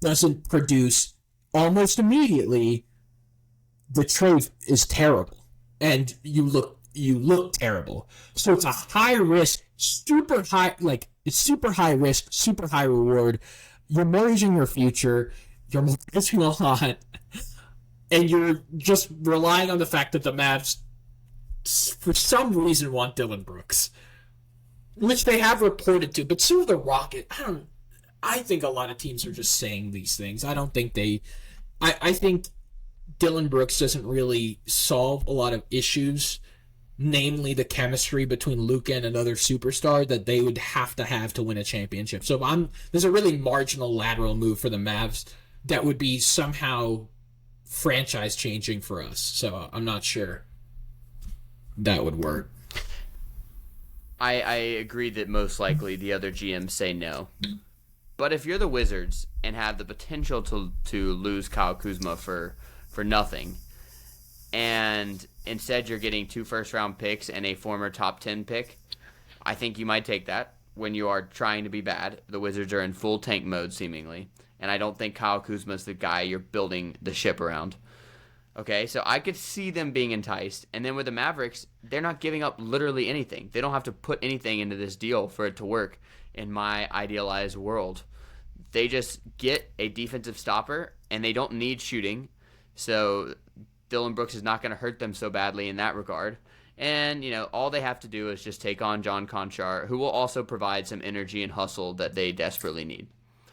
doesn't produce almost immediately, the trade is terrible. And you look terrible. So it's a high risk, super high, like it's super high risk, super high reward. You're mortgaging your future. You're mortgaging a lot. And you're just relying on the fact that the Mavs, for some reason, want Dillon Brooks, which they have reported to. But so the Rockets. I think a lot of teams are just saying these things. I don't think they. I think Dillon Brooks doesn't really solve a lot of issues, namely the chemistry between Luka and another superstar that they would have to win a championship. So there's a really marginal lateral move for the Mavs that would be somehow franchise changing for us, so I'm not sure that would work. I agree that most likely the other GMs say no. But if you're the Wizards and have the potential to lose Kyle Kuzma for nothing, and instead you're getting 2 first-round picks and a former top 10 pick, I think you might take that when you are trying to be bad. The Wizards are in full tank mode, seemingly. And I don't think Kyle Kuzma is the guy you're building the ship around. Okay, so I could see them being enticed. And then with the Mavericks, they're not giving up literally anything. They don't have to put anything into this deal for it to work in my idealized world. They just get a defensive stopper, and they don't need shooting. So Dillon Brooks is not going to hurt them so badly in that regard. And, all they have to do is just take on John Conchar, who will also provide some energy and hustle that they desperately need.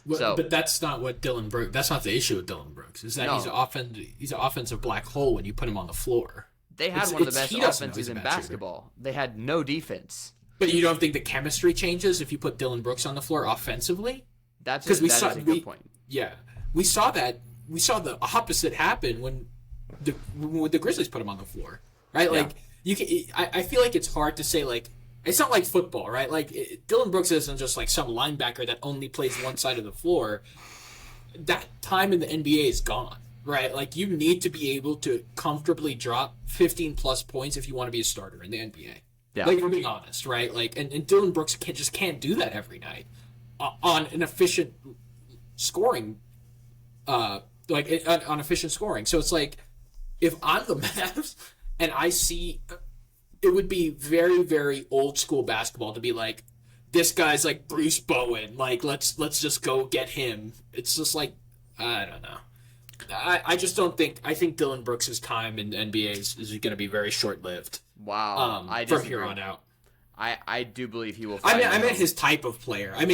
But that's not what Dylan Brooks. That's not the issue with Dylan Brooks. Is that he's an offensive black hole when you put him on the floor. They had one of the best offenses in basketball. They had no defense. But you don't think the chemistry changes if you put Dylan Brooks on the floor offensively? That is a good point. Yeah, we saw that. We saw the opposite happen when the Grizzlies put him on the floor, right? Yeah. Like I feel like it's hard to say like. It's not like football, right? Like, Dylan Brooks isn't just like some linebacker that only plays one side of the floor. That time in the NBA is gone, right? Like, you need to be able to comfortably drop 15-plus points if you want to be a starter in the NBA. Yeah. Like, we're being honest, right? Like, and Dylan Brooks can't do that every night on an efficient scoring, on efficient scoring. So it's like, if I'm the Mavs and I see... It would be very, very old school basketball to be like, this guy's like Bruce Bowen. Like, let's just go get him. It's just like, I don't know. I just don't think. I think Dylan Brooks' time in the NBA is going to be very short lived. Wow, from here on out. I do believe he will. I meant his type of player. I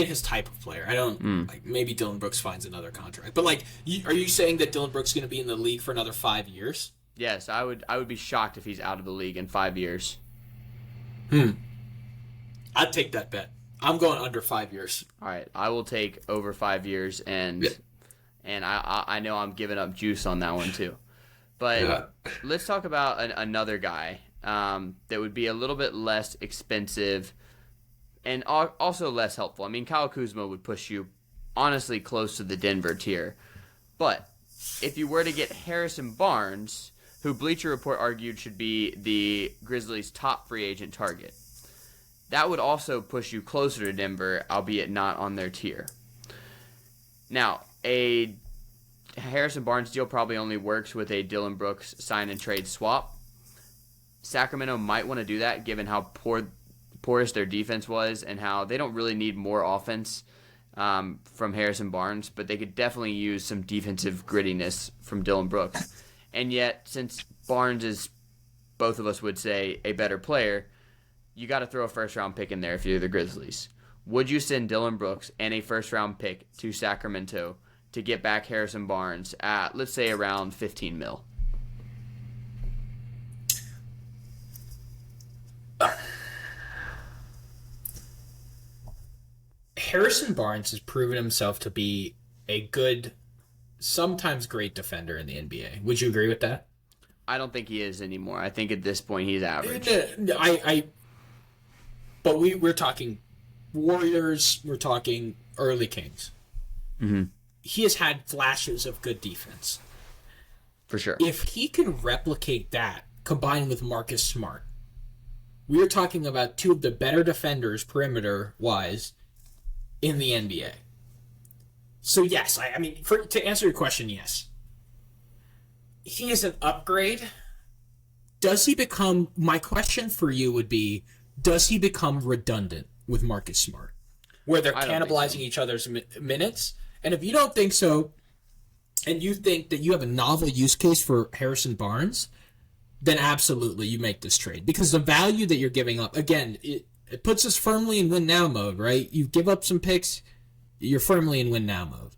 don't like maybe Dylan Brooks finds another contract. But like, are you saying that Dylan Brooks is going to be in the league for another 5 years? Yes, I would be shocked if he's out of the league in 5 years. I'd take that bet. I'm going under 5 years. All right, I will take over 5 years, and I know I'm giving up juice on that one too. But let's talk about another guy that would be a little bit less expensive and also less helpful. I mean, Kyle Kuzma would push you honestly close to the Denver tier. But if you were to get Harrison Barnes, who Bleacher Report argued should be the Grizzlies' top free agent target, that would also push you closer to Denver, albeit not on their tier. Now, a Harrison Barnes deal probably only works with a Dylan Brooks sign-and-trade swap. Sacramento might want to do that, given how porous their defense was and how they don't really need more offense from Harrison Barnes, but they could definitely use some defensive grittiness from Dylan Brooks. And yet, since Barnes is, both of us would say, a better player, you got to throw a first-round pick in there if you're the Grizzlies. Would you send Dylan Brooks and a first-round pick to Sacramento to get back Harrison Barnes at, let's say, around $15 million? Harrison Barnes has proven himself to be a good, sometimes great defender in the NBA. Would you agree with that? I don't think he is anymore. I think at this point he's average. But we're talking Warriors. We're talking early Kings. Mm-hmm. He has had flashes of good defense. For sure. If he can replicate that combined with Marcus Smart, we're talking about two of the better defenders perimeter-wise in the NBA. So yes, I mean, to answer your question, yes. He is an upgrade. Does he become, my question for you would be, does he become redundant with Marcus Smart? Where they're cannibalizing each other's minutes? And if you don't think so, and you think that you have a novel use case for Harrison Barnes, then absolutely you make this trade. Because the value that you're giving up, again, it puts us firmly in win now mode, right? You give up some picks, you're firmly in win now mode.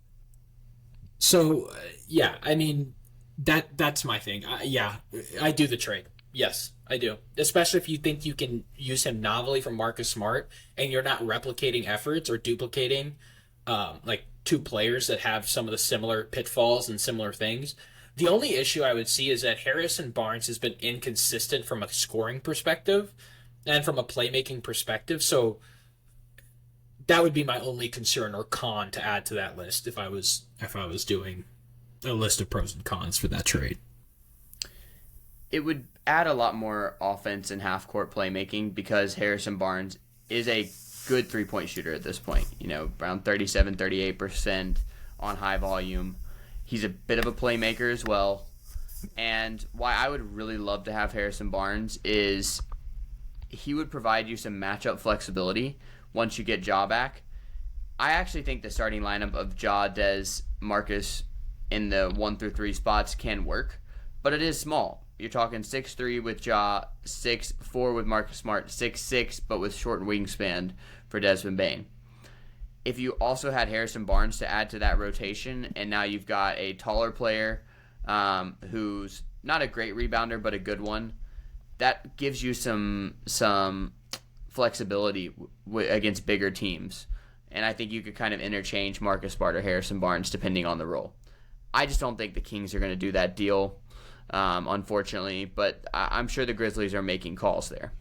So, yeah, I mean, that's my thing. I do the trade. Yes, I do. Especially if you think you can use him novelly from Marcus Smart and you're not replicating efforts or duplicating like two players that have some of the similar pitfalls and similar things. The only issue I would see is that Harrison Barnes has been inconsistent from a scoring perspective and from a playmaking perspective. So that would be my only concern or con to add to that list if I was doing a list of pros and cons for that trade. It would add a lot more offense and half-court playmaking because Harrison Barnes is a good three-point shooter at this point. Around 37, 38% on high volume. He's a bit of a playmaker as well. And why I would really love to have Harrison Barnes is he would provide you some matchup flexibility once you get Ja back. I actually think the starting lineup of Ja, Dez, Marcus in the 1 through 3 spots can work, but it is small. you're talking 6'3" with Ja, 6'4" with Marcus Smart, 6'6" but with short wingspan for Desmond Bane. If you also had Harrison Barnes to add to that rotation, and now you've got a taller player who's not a great rebounder but a good one, that gives you some flexibility against bigger teams. And I think you could kind of interchange Marcus Smart or Harrison Barnes depending on the role. I just don't think the Kings are going to do that deal, unfortunately, but I'm sure the Grizzlies are making calls there.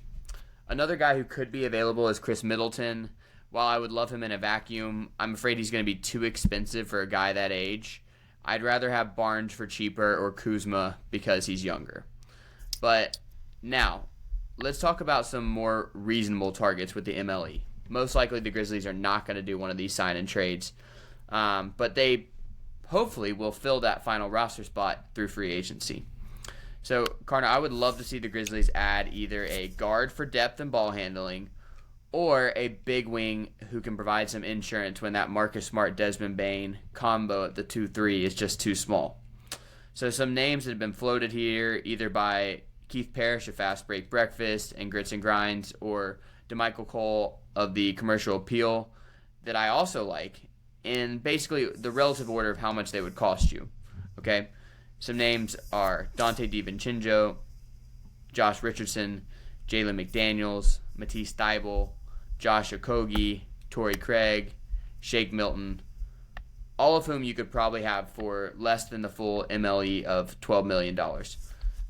Another guy who could be available is Chris Middleton. While I would love him in a vacuum, I'm afraid he's going to be too expensive for a guy that age. I'd rather have Barnes for cheaper or Kuzma because he's younger. But now, let's talk about some more reasonable targets with the MLE. Most likely the Grizzlies are not going to do one of these sign and trades, but they hopefully will fill that final roster spot through free agency. So, Carter, I would love to see the Grizzlies add either a guard for depth and ball handling or a big wing who can provide some insurance when that Marcus Smart, Desmond Bane combo at the 2-3 is just too small. So some names that have been floated here either by Keith Parrish of Fast Break Breakfast and Grits and Grinds or DeMichael Cole of the Commercial Appeal that I also like in basically the relative order of how much they would cost you. Okay? Some names are Dante DiVincenzo, Josh Richardson, Jalen McDaniels, Matisse Thybulle, Josh Okogie, Torrey Craig, Shake Milton, all of whom you could probably have for less than the full MLE of $12 million.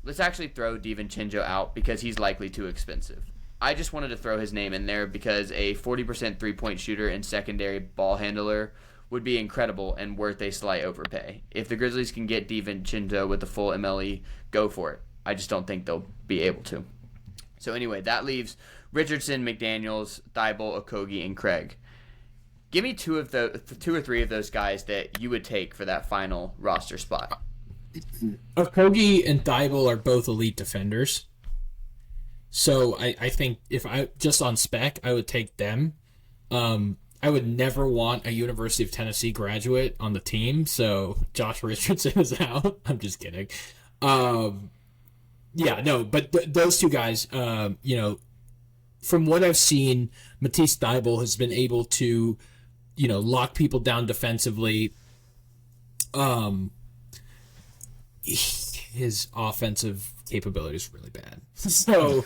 Let's actually throw DiVincenzo out because he's likely too expensive. I just wanted to throw his name in there because a 40% three-point shooter and secondary ball handler would be incredible and worth a slight overpay. If the Grizzlies can get DiVincenzo with the full MLE, go for it. I just don't think they'll be able to. So anyway, that leaves Richardson, McDaniels, Thybulle, Okogie, and Craig. Give me two or three of those guys that you would take for that final roster spot. Okogie and Thybulle are both elite defenders. So I think if I just on spec, I would take them. I would never want a University of Tennessee graduate on the team, so Josh Richardson is out. I'm just kidding. Yeah, no, but those two guys, from what I've seen, Matisse Thybulle has been able to, lock people down defensively. His offensive capability is really bad. So,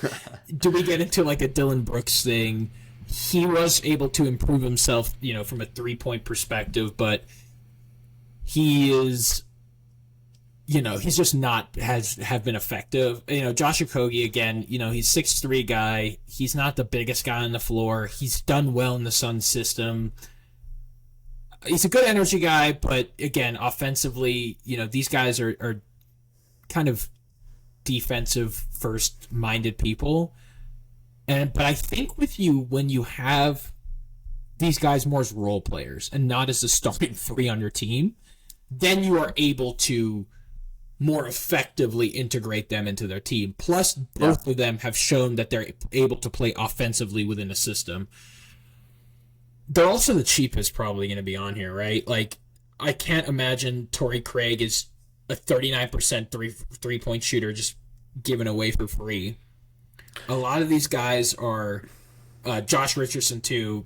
do we get into like a Dylan Brooks thing? He was able to improve himself, from a 3-point perspective, but he is, he's just not have been effective. Josh Okogie, again, he's 6'3" guy. He's not the biggest guy on the floor. He's done well in the Suns system. He's a good energy guy, but again, offensively, these guys are kind of defensive first minded people. But I think with you, when you have these guys more as role players and not as the starting three on your team, then you are able to more effectively integrate them into their team. Plus, both of them have shown that they're able to play offensively within a system. They're also the cheapest probably going to be on here, right? Like, I can't imagine Torrey Craig is a 39% three-point shooter just given away for free. A lot of these guys are Josh Richardson too.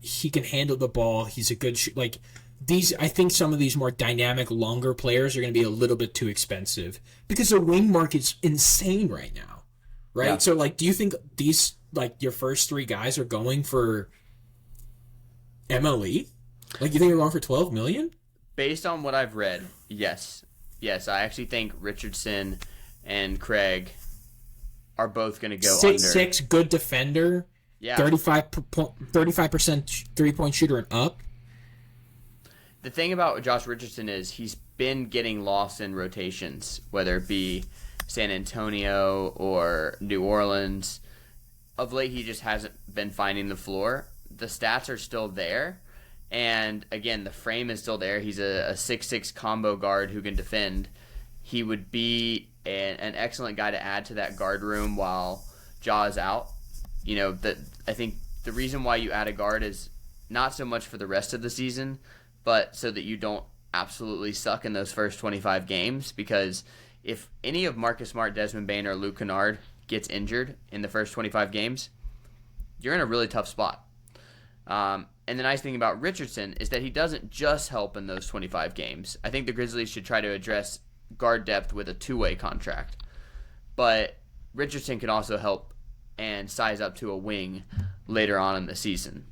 He can handle the ball. He's a good like these. I think some of these more dynamic, longer players are going to be a little bit too expensive because the wing market's insane right now, right? Yeah. So do you think these your first three guys are going for MLE? You think they're going for $12 million? Based on what I've read, yes. I actually think Richardson and Craig are both going to go 6'6", good defender. Yeah. 35% three-point shooter and up. The thing about Josh Richardson is he's been getting lost in rotations, whether it be San Antonio or New Orleans. Of late, he just hasn't been finding the floor. The stats are still there. And, again, the frame is still there. He's a 6'6" combo guard who can defend. He would be an excellent guy to add to that guard room while Ja is out. I think the reason why you add a guard is not so much for the rest of the season, but so that you don't absolutely suck in those first 25 games. Because if any of Marcus Smart, Desmond Bane, or Luke Kennard gets injured in the first 25 games, you're in a really tough spot. And the nice thing about Richardson is that he doesn't just help in those 25 games. I think the Grizzlies should try to address guard depth with a two-way contract. But Richardson can also help and size up to a wing later on in the season.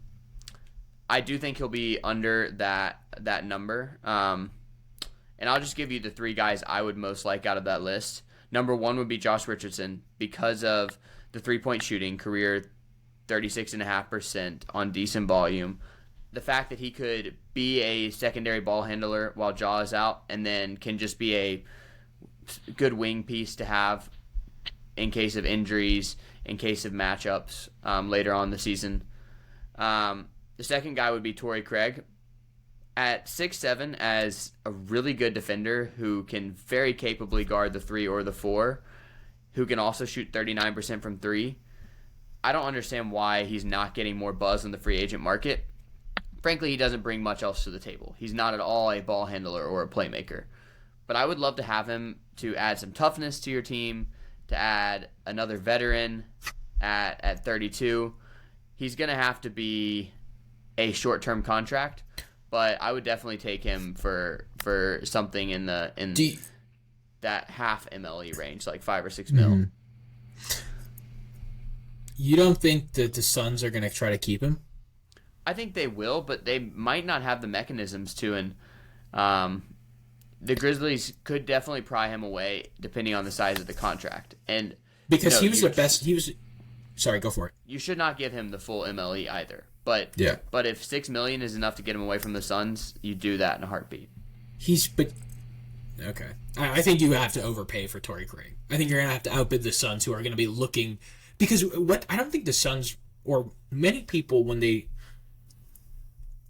I do think he'll be under that number. And I'll just give you the three guys I would most like out of that list. Number one would be Josh Richardson because of the three-point shooting, career 36.5% on decent volume. The fact that he could be a secondary ball handler while Jaw is out and then can just be a good wing piece to have in case of injuries, in case of matchups later on in the season. The second guy would be Torrey Craig. At 6'7", as a really good defender who can very capably guard the 3 or the 4, who can also shoot 39% from 3, I don't understand why he's not getting more buzz in the free agent market. Frankly, he doesn't bring much else to the table. He's not at all a ball handler or a playmaker. But I would love to have him to add some toughness to your team, to add another veteran at 32. He's going to have to be a short-term contract, but I would definitely take him for something in that half MLE range, like 5 or 6 mil. You don't think that the Suns are going to try to keep him? I think they will, but they might not have the mechanisms to, and the Grizzlies could definitely pry him away depending on the size of the contract. And because he was the best, sorry, go for it. You should not give him the full MLE either. But if $6 million is enough to get him away from the Suns, you do that in a heartbeat. Okay. I think you have to overpay for Torrey Craig. I think you're going to have to outbid the Suns, who are going to be looking, because I don't think the Suns, or many people, when they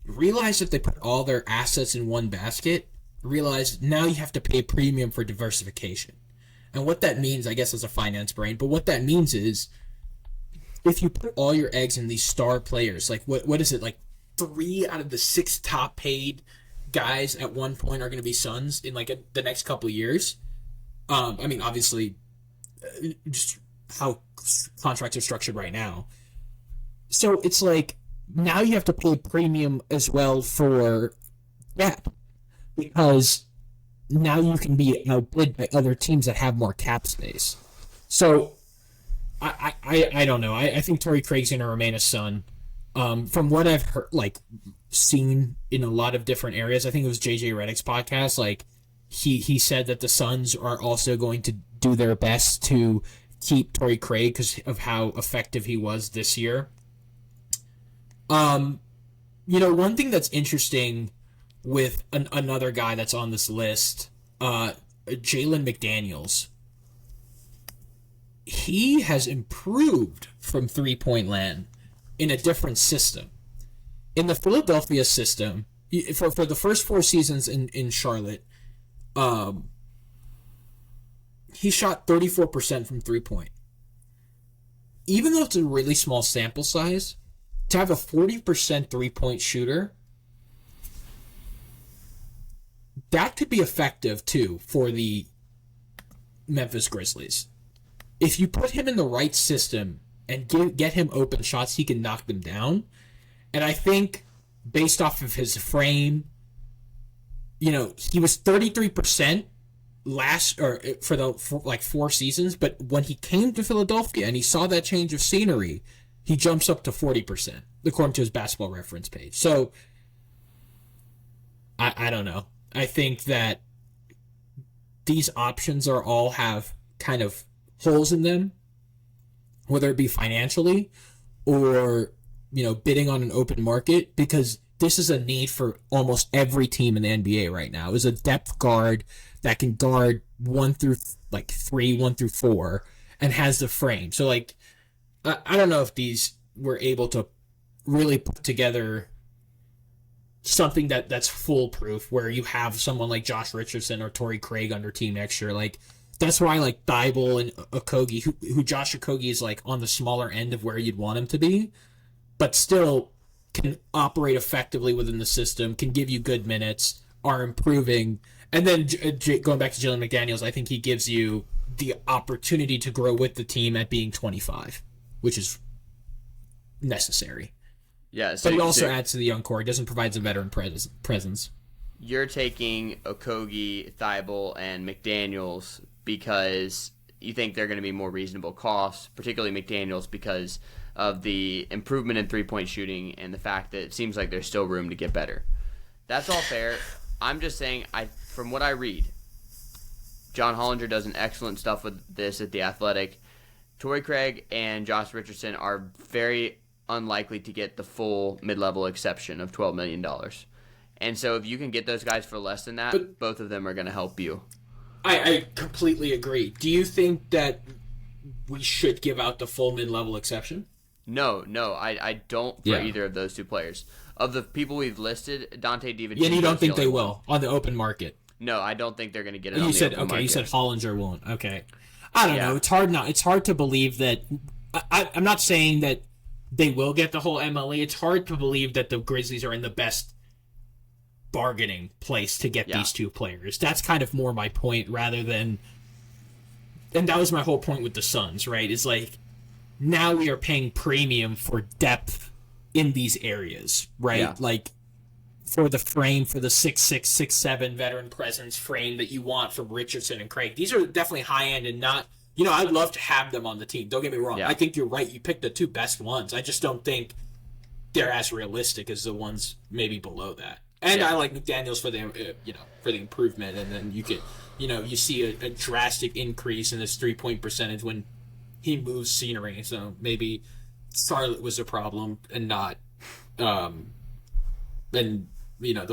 realize that they put all their assets in one basket, realize now you have to pay a premium for diversification. And what that means, I guess, as a finance brain, but what that means is, if you put all your eggs in these star players, like what is it, like 3 out of the 6 top paid guys at one point are going to be Suns in the next couple of years. I mean, obviously, just how contracts are structured right now. So it's like now you have to pay a premium as well for cap, because now you can be outbid by other teams that have more cap space. So I don't know. I think Torrey Craig's going to remain a Sun. From what I've heard, seen in a lot of different areas, I think it was JJ Redick's podcast. He said that the Suns are also going to do their best to keep Torrey Craig because of how effective he was this year. One thing that's interesting with another guy that's on this list, Jalen McDaniels. He has improved from three-point land in a different system. In the Philadelphia system, for the first 4 seasons in Charlotte, he shot 34% from three-point. Even though it's a really small sample size, to have a 40% three-point shooter, that could be effective, too, for the Memphis Grizzlies. If you put him in the right system and get him open shots, he can knock them down. And I think, based off of his frame, he was 33% for 4 seasons, but when he came to Philadelphia and he saw that change of scenery, he jumps up to 40%, according to his Basketball Reference page. So, I don't know. I think that these options all have kind of holes in them, whether it be financially or, bidding on an open market, because this is a need for almost every team in the NBA right now, is a depth guard that can guard 1 through 3, 1 through 4, and has the frame. So, I don't know if these were able to really put together something that's foolproof, where you have someone like Josh Richardson or Torrey Craig under team next year. That's why Thibault and Okogie, who Josh Okogie is on the smaller end of where you'd want him to be, but still can operate effectively within the system, can give you good minutes, are improving, And then going back to Jalen McDaniels, I think he gives you the opportunity to grow with the team at being 25, which is necessary. Yeah, but he also adds to the young core. He doesn't provide some veteran presence. You're taking Okogie, Thibault, and McDaniels because you think they're going to be more reasonable costs, particularly McDaniels because of the improvement in three-point shooting and the fact that it seems like there's still room to get better. That's all fair. I'm just saying, from what I read, John Hollinger does an excellent stuff with this at The Athletic. Torrey Craig and Josh Richardson are very unlikely to get the full mid-level exception of $12 million. And so if you can get those guys for less than that, both of them are going to help you. I completely agree. Do you think that we should give out the full mid-level exception? No, I don't for either of those two players. Of the people we've listed, Dante DiVincenzo. Yeah, you don't think they will on the open market? No, I don't think they're going to get it on the open market. You said Hollinger won't. Okay. I don't know. It's hard to believe that. I'm not saying that they will get the whole MLE. It's hard to believe that the Grizzlies are in the best bargaining place to get these two players. That's kind of more my point rather than. And that was my whole point with the Suns, right? Is like now we are paying premium for depth in these areas, right? Yeah. Like for the frame, for the 6'6", 6'7" veteran presence frame that you want from Richardson and Craig. These are definitely high end and not. I'd love to have them on the team. Don't get me wrong. Yeah. I think you're right. You picked the two best ones. I just don't think they're as realistic as the ones maybe below that. And I like McDaniels for the for the improvement. And then you could you see a drastic increase in his 3-point percentage when he moves scenery. So maybe Charlotte was a problem and not the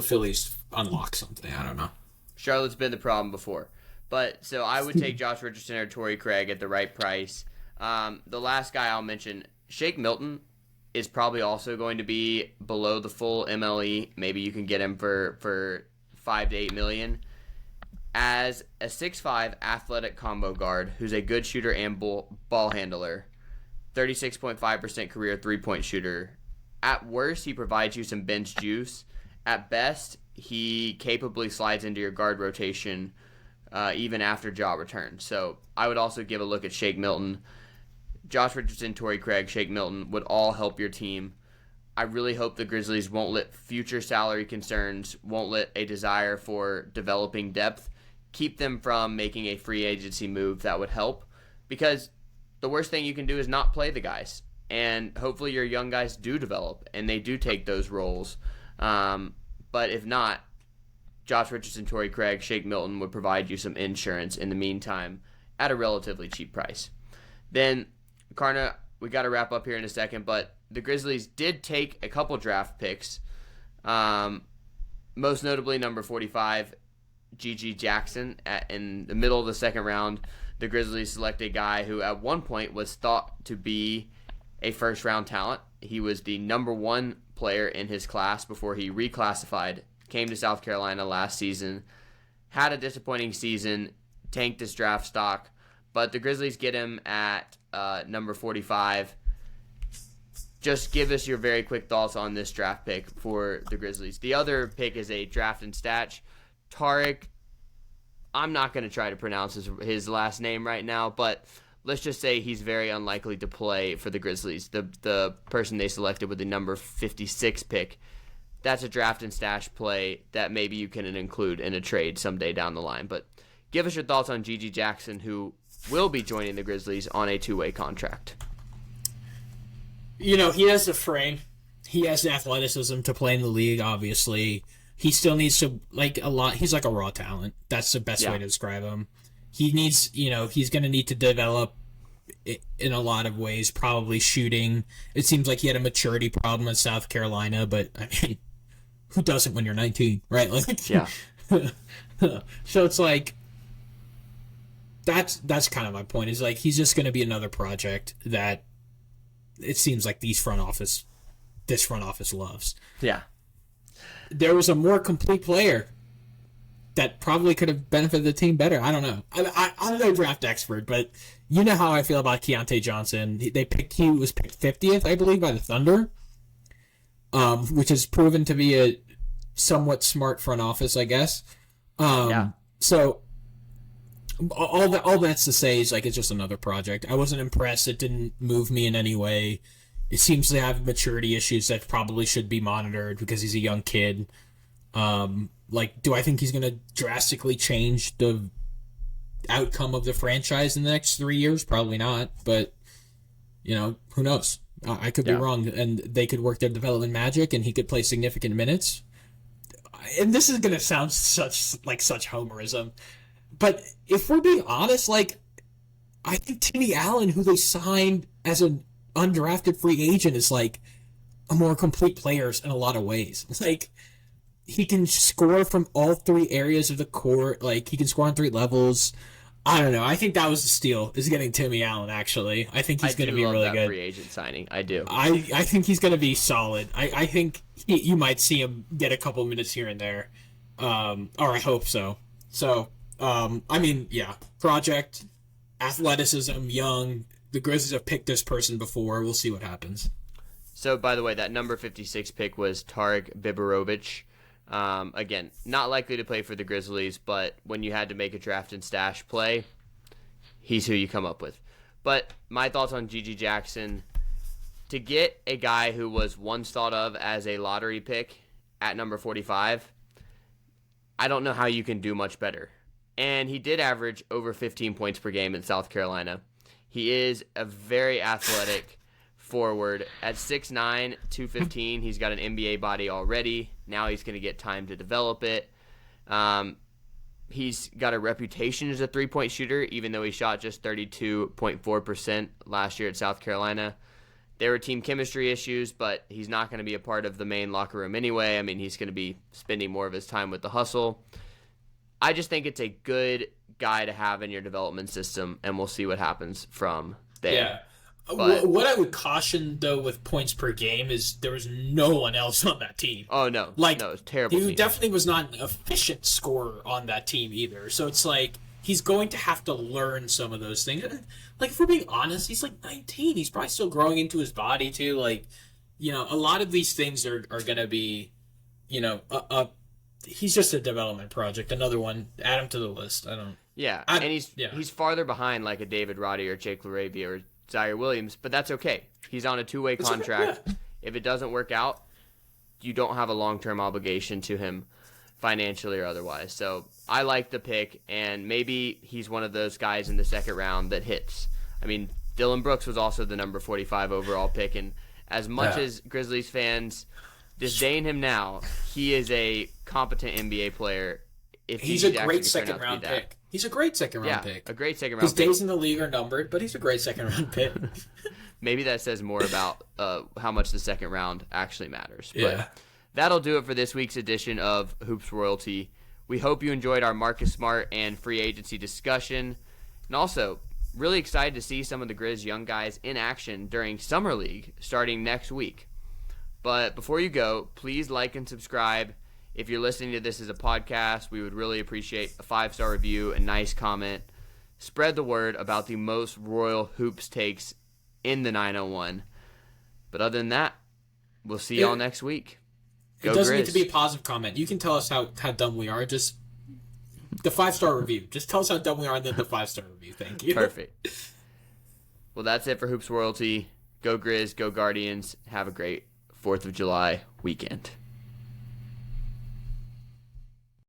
Phillies unlock something. I don't know. Charlotte's been the problem before. But so I would take Josh Richardson or Torrey Craig at the right price. The last guy I'll mention, Shake Milton, is probably also going to be below the full MLE. Maybe you can get him for $5 to $8 million. As a 6'5" athletic combo guard who's a good shooter and ball handler, 36.5% career 3-point shooter. At worst, he provides you some bench juice. At best, he capably slides into your guard rotation even after Ja returns. So I would also give a look at Shake Milton. Josh Richardson, Torrey Craig, Shake Milton would all help your team. I really hope the Grizzlies won't let future salary concerns, won't let a desire for developing depth keep them from making a free agency move that would help. Because the worst thing you can do is not play the guys. And hopefully your young guys do develop and they do take those roles. But if not, Josh Richardson, Torrey Craig, Shake Milton would provide you some insurance in the meantime at a relatively cheap price. Then, Karna, we got to wrap up here in a second, but the Grizzlies did take a couple draft picks, most notably number 45, GG Jackson. In the middle of the second round, the Grizzlies select a guy who at one point was thought to be a first-round talent. He was the number one player in his class before he reclassified, came to South Carolina last season, had a disappointing season, tanked his draft stock, but the Grizzlies get him at number 45. Just give us your very quick thoughts on this draft pick for the Grizzlies. The other pick is a draft and stash. Tariq, I'm not going to try to pronounce his last name right now, but let's just say he's very unlikely to play for the Grizzlies. The person they selected with the number 56 pick. That's a draft and stash play that maybe you can include in a trade someday down the line. But give us your thoughts on GG Jackson, who will be joining the Grizzlies on a two-way contract. He has the frame. He has the athleticism to play in the league, obviously. He still needs to, he's like a raw talent. That's the best way to describe him. He needs, he's going to need to develop in a lot of ways, probably shooting. It seems like he had a maturity problem in South Carolina, but, I mean, who doesn't when you're 19, right? Yeah. So it's like, that's kind of my point, is he's just going to be another project that it seems like this front office loves. Yeah. There was a more complete player that probably could have benefited the team better. I don't know. I'm no draft expert, but you know how I feel about Keontae Johnson. He was picked 50th, I believe, by the Thunder, which has proven to be a somewhat smart front office, I guess. Yeah. So all that's to say is like it's just another project. I wasn't impressed. It didn't move me in any way. It seems to have maturity issues that probably should be monitored because he's a young kid. Like, do I think he's going to drastically change the outcome of the franchise in the next 3 years? Probably not, but, who knows? I could be wrong, and they could work their development magic, and he could play significant minutes. And this is going to sound such homerism, but if we're being honest, like, I think Timmy Allen, who they signed as an undrafted free agent, is, like, a more complete player in a lot of ways. Like, he can score from all three areas of the court. Like, he can score on three levels. I don't know. I think that was a steal, is getting Timmy Allen, actually. I think he's going to be really good. Free agent signing. I do. I think he's going to be solid. I think you might see him get a couple minutes here and there. Or I hope so. So, project, athleticism, young. The Grizzlies have picked this person before. We'll see what happens. So, by the way, that number 56 pick was Tarek Biberovic. Again, not likely to play for the Grizzlies, but when you had to make a draft and stash play, he's who you come up with. But my thoughts on Gigi Jackson, to get a guy who was once thought of as a lottery pick at number 45, I don't know how you can do much better. And he did average over 15 points per game in South Carolina. He is a very athletic forward. At 6'9", 215, he's got an NBA body already. Now he's going to get time to develop it. He's got a reputation as a three-point shooter, even though he shot just 32.4% last year at South Carolina. There were team chemistry issues, but he's not going to be a part of the main locker room anyway. I mean, he's going to be spending more of his time with the hustle. I just think it's a good guy to have in your development system, and we'll see what happens from there. Yeah. But what I would caution, though, with points per game is there was no one else on that team. Oh, no. No, it's terrible He team. definitely was not an efficient scorer on that team either. So it's like he's going to have to learn some of those things. Like, if we're being honest, he's like 19. He's probably still growing into his body, too. Like, a lot of these things are going to be, he's just a development project. Another one. Add him to the list. And he's farther behind like a David Roddy or Jake LaRavia or Zaire Williams, but that's okay. He's on a two-way contract. Okay, yeah. If it doesn't work out, you don't have a long-term obligation to him financially or otherwise. So I like the pick, and maybe he's one of those guys in the second round that hits. I mean, Dylan Brooks was also the number 45 overall pick, and as much as Grizzlies fans disdain him now, he is a competent NBA player. If he's a great second-round pick. He's a great second-round pick. A great second-round pick. His days in the league are numbered, but he's a great second-round pick. Maybe that says more about how much the second round actually matters. But yeah. That'll do it for this week's edition of Hoops Royalty. We hope you enjoyed our Marcus Smart and free agency discussion. And also, really excited to see some of the Grizz young guys in action during Summer League starting next week. But before you go, please like and subscribe. If you're listening to this as a podcast, we would really appreciate a 5-star review, a nice comment. Spread the word about the most royal hoops takes in the 901. But other than that, we'll see y'all next week. Go It doesn't Grizz. need to be a positive comment. You can tell us how dumb we are. Just the 5-star review. Just tell us how dumb we are and then the 5-star review. Thank you. Perfect. Well, that's it for Hoops Royalty. Go Grizz, go Guardians. Have a great 4th of July weekend.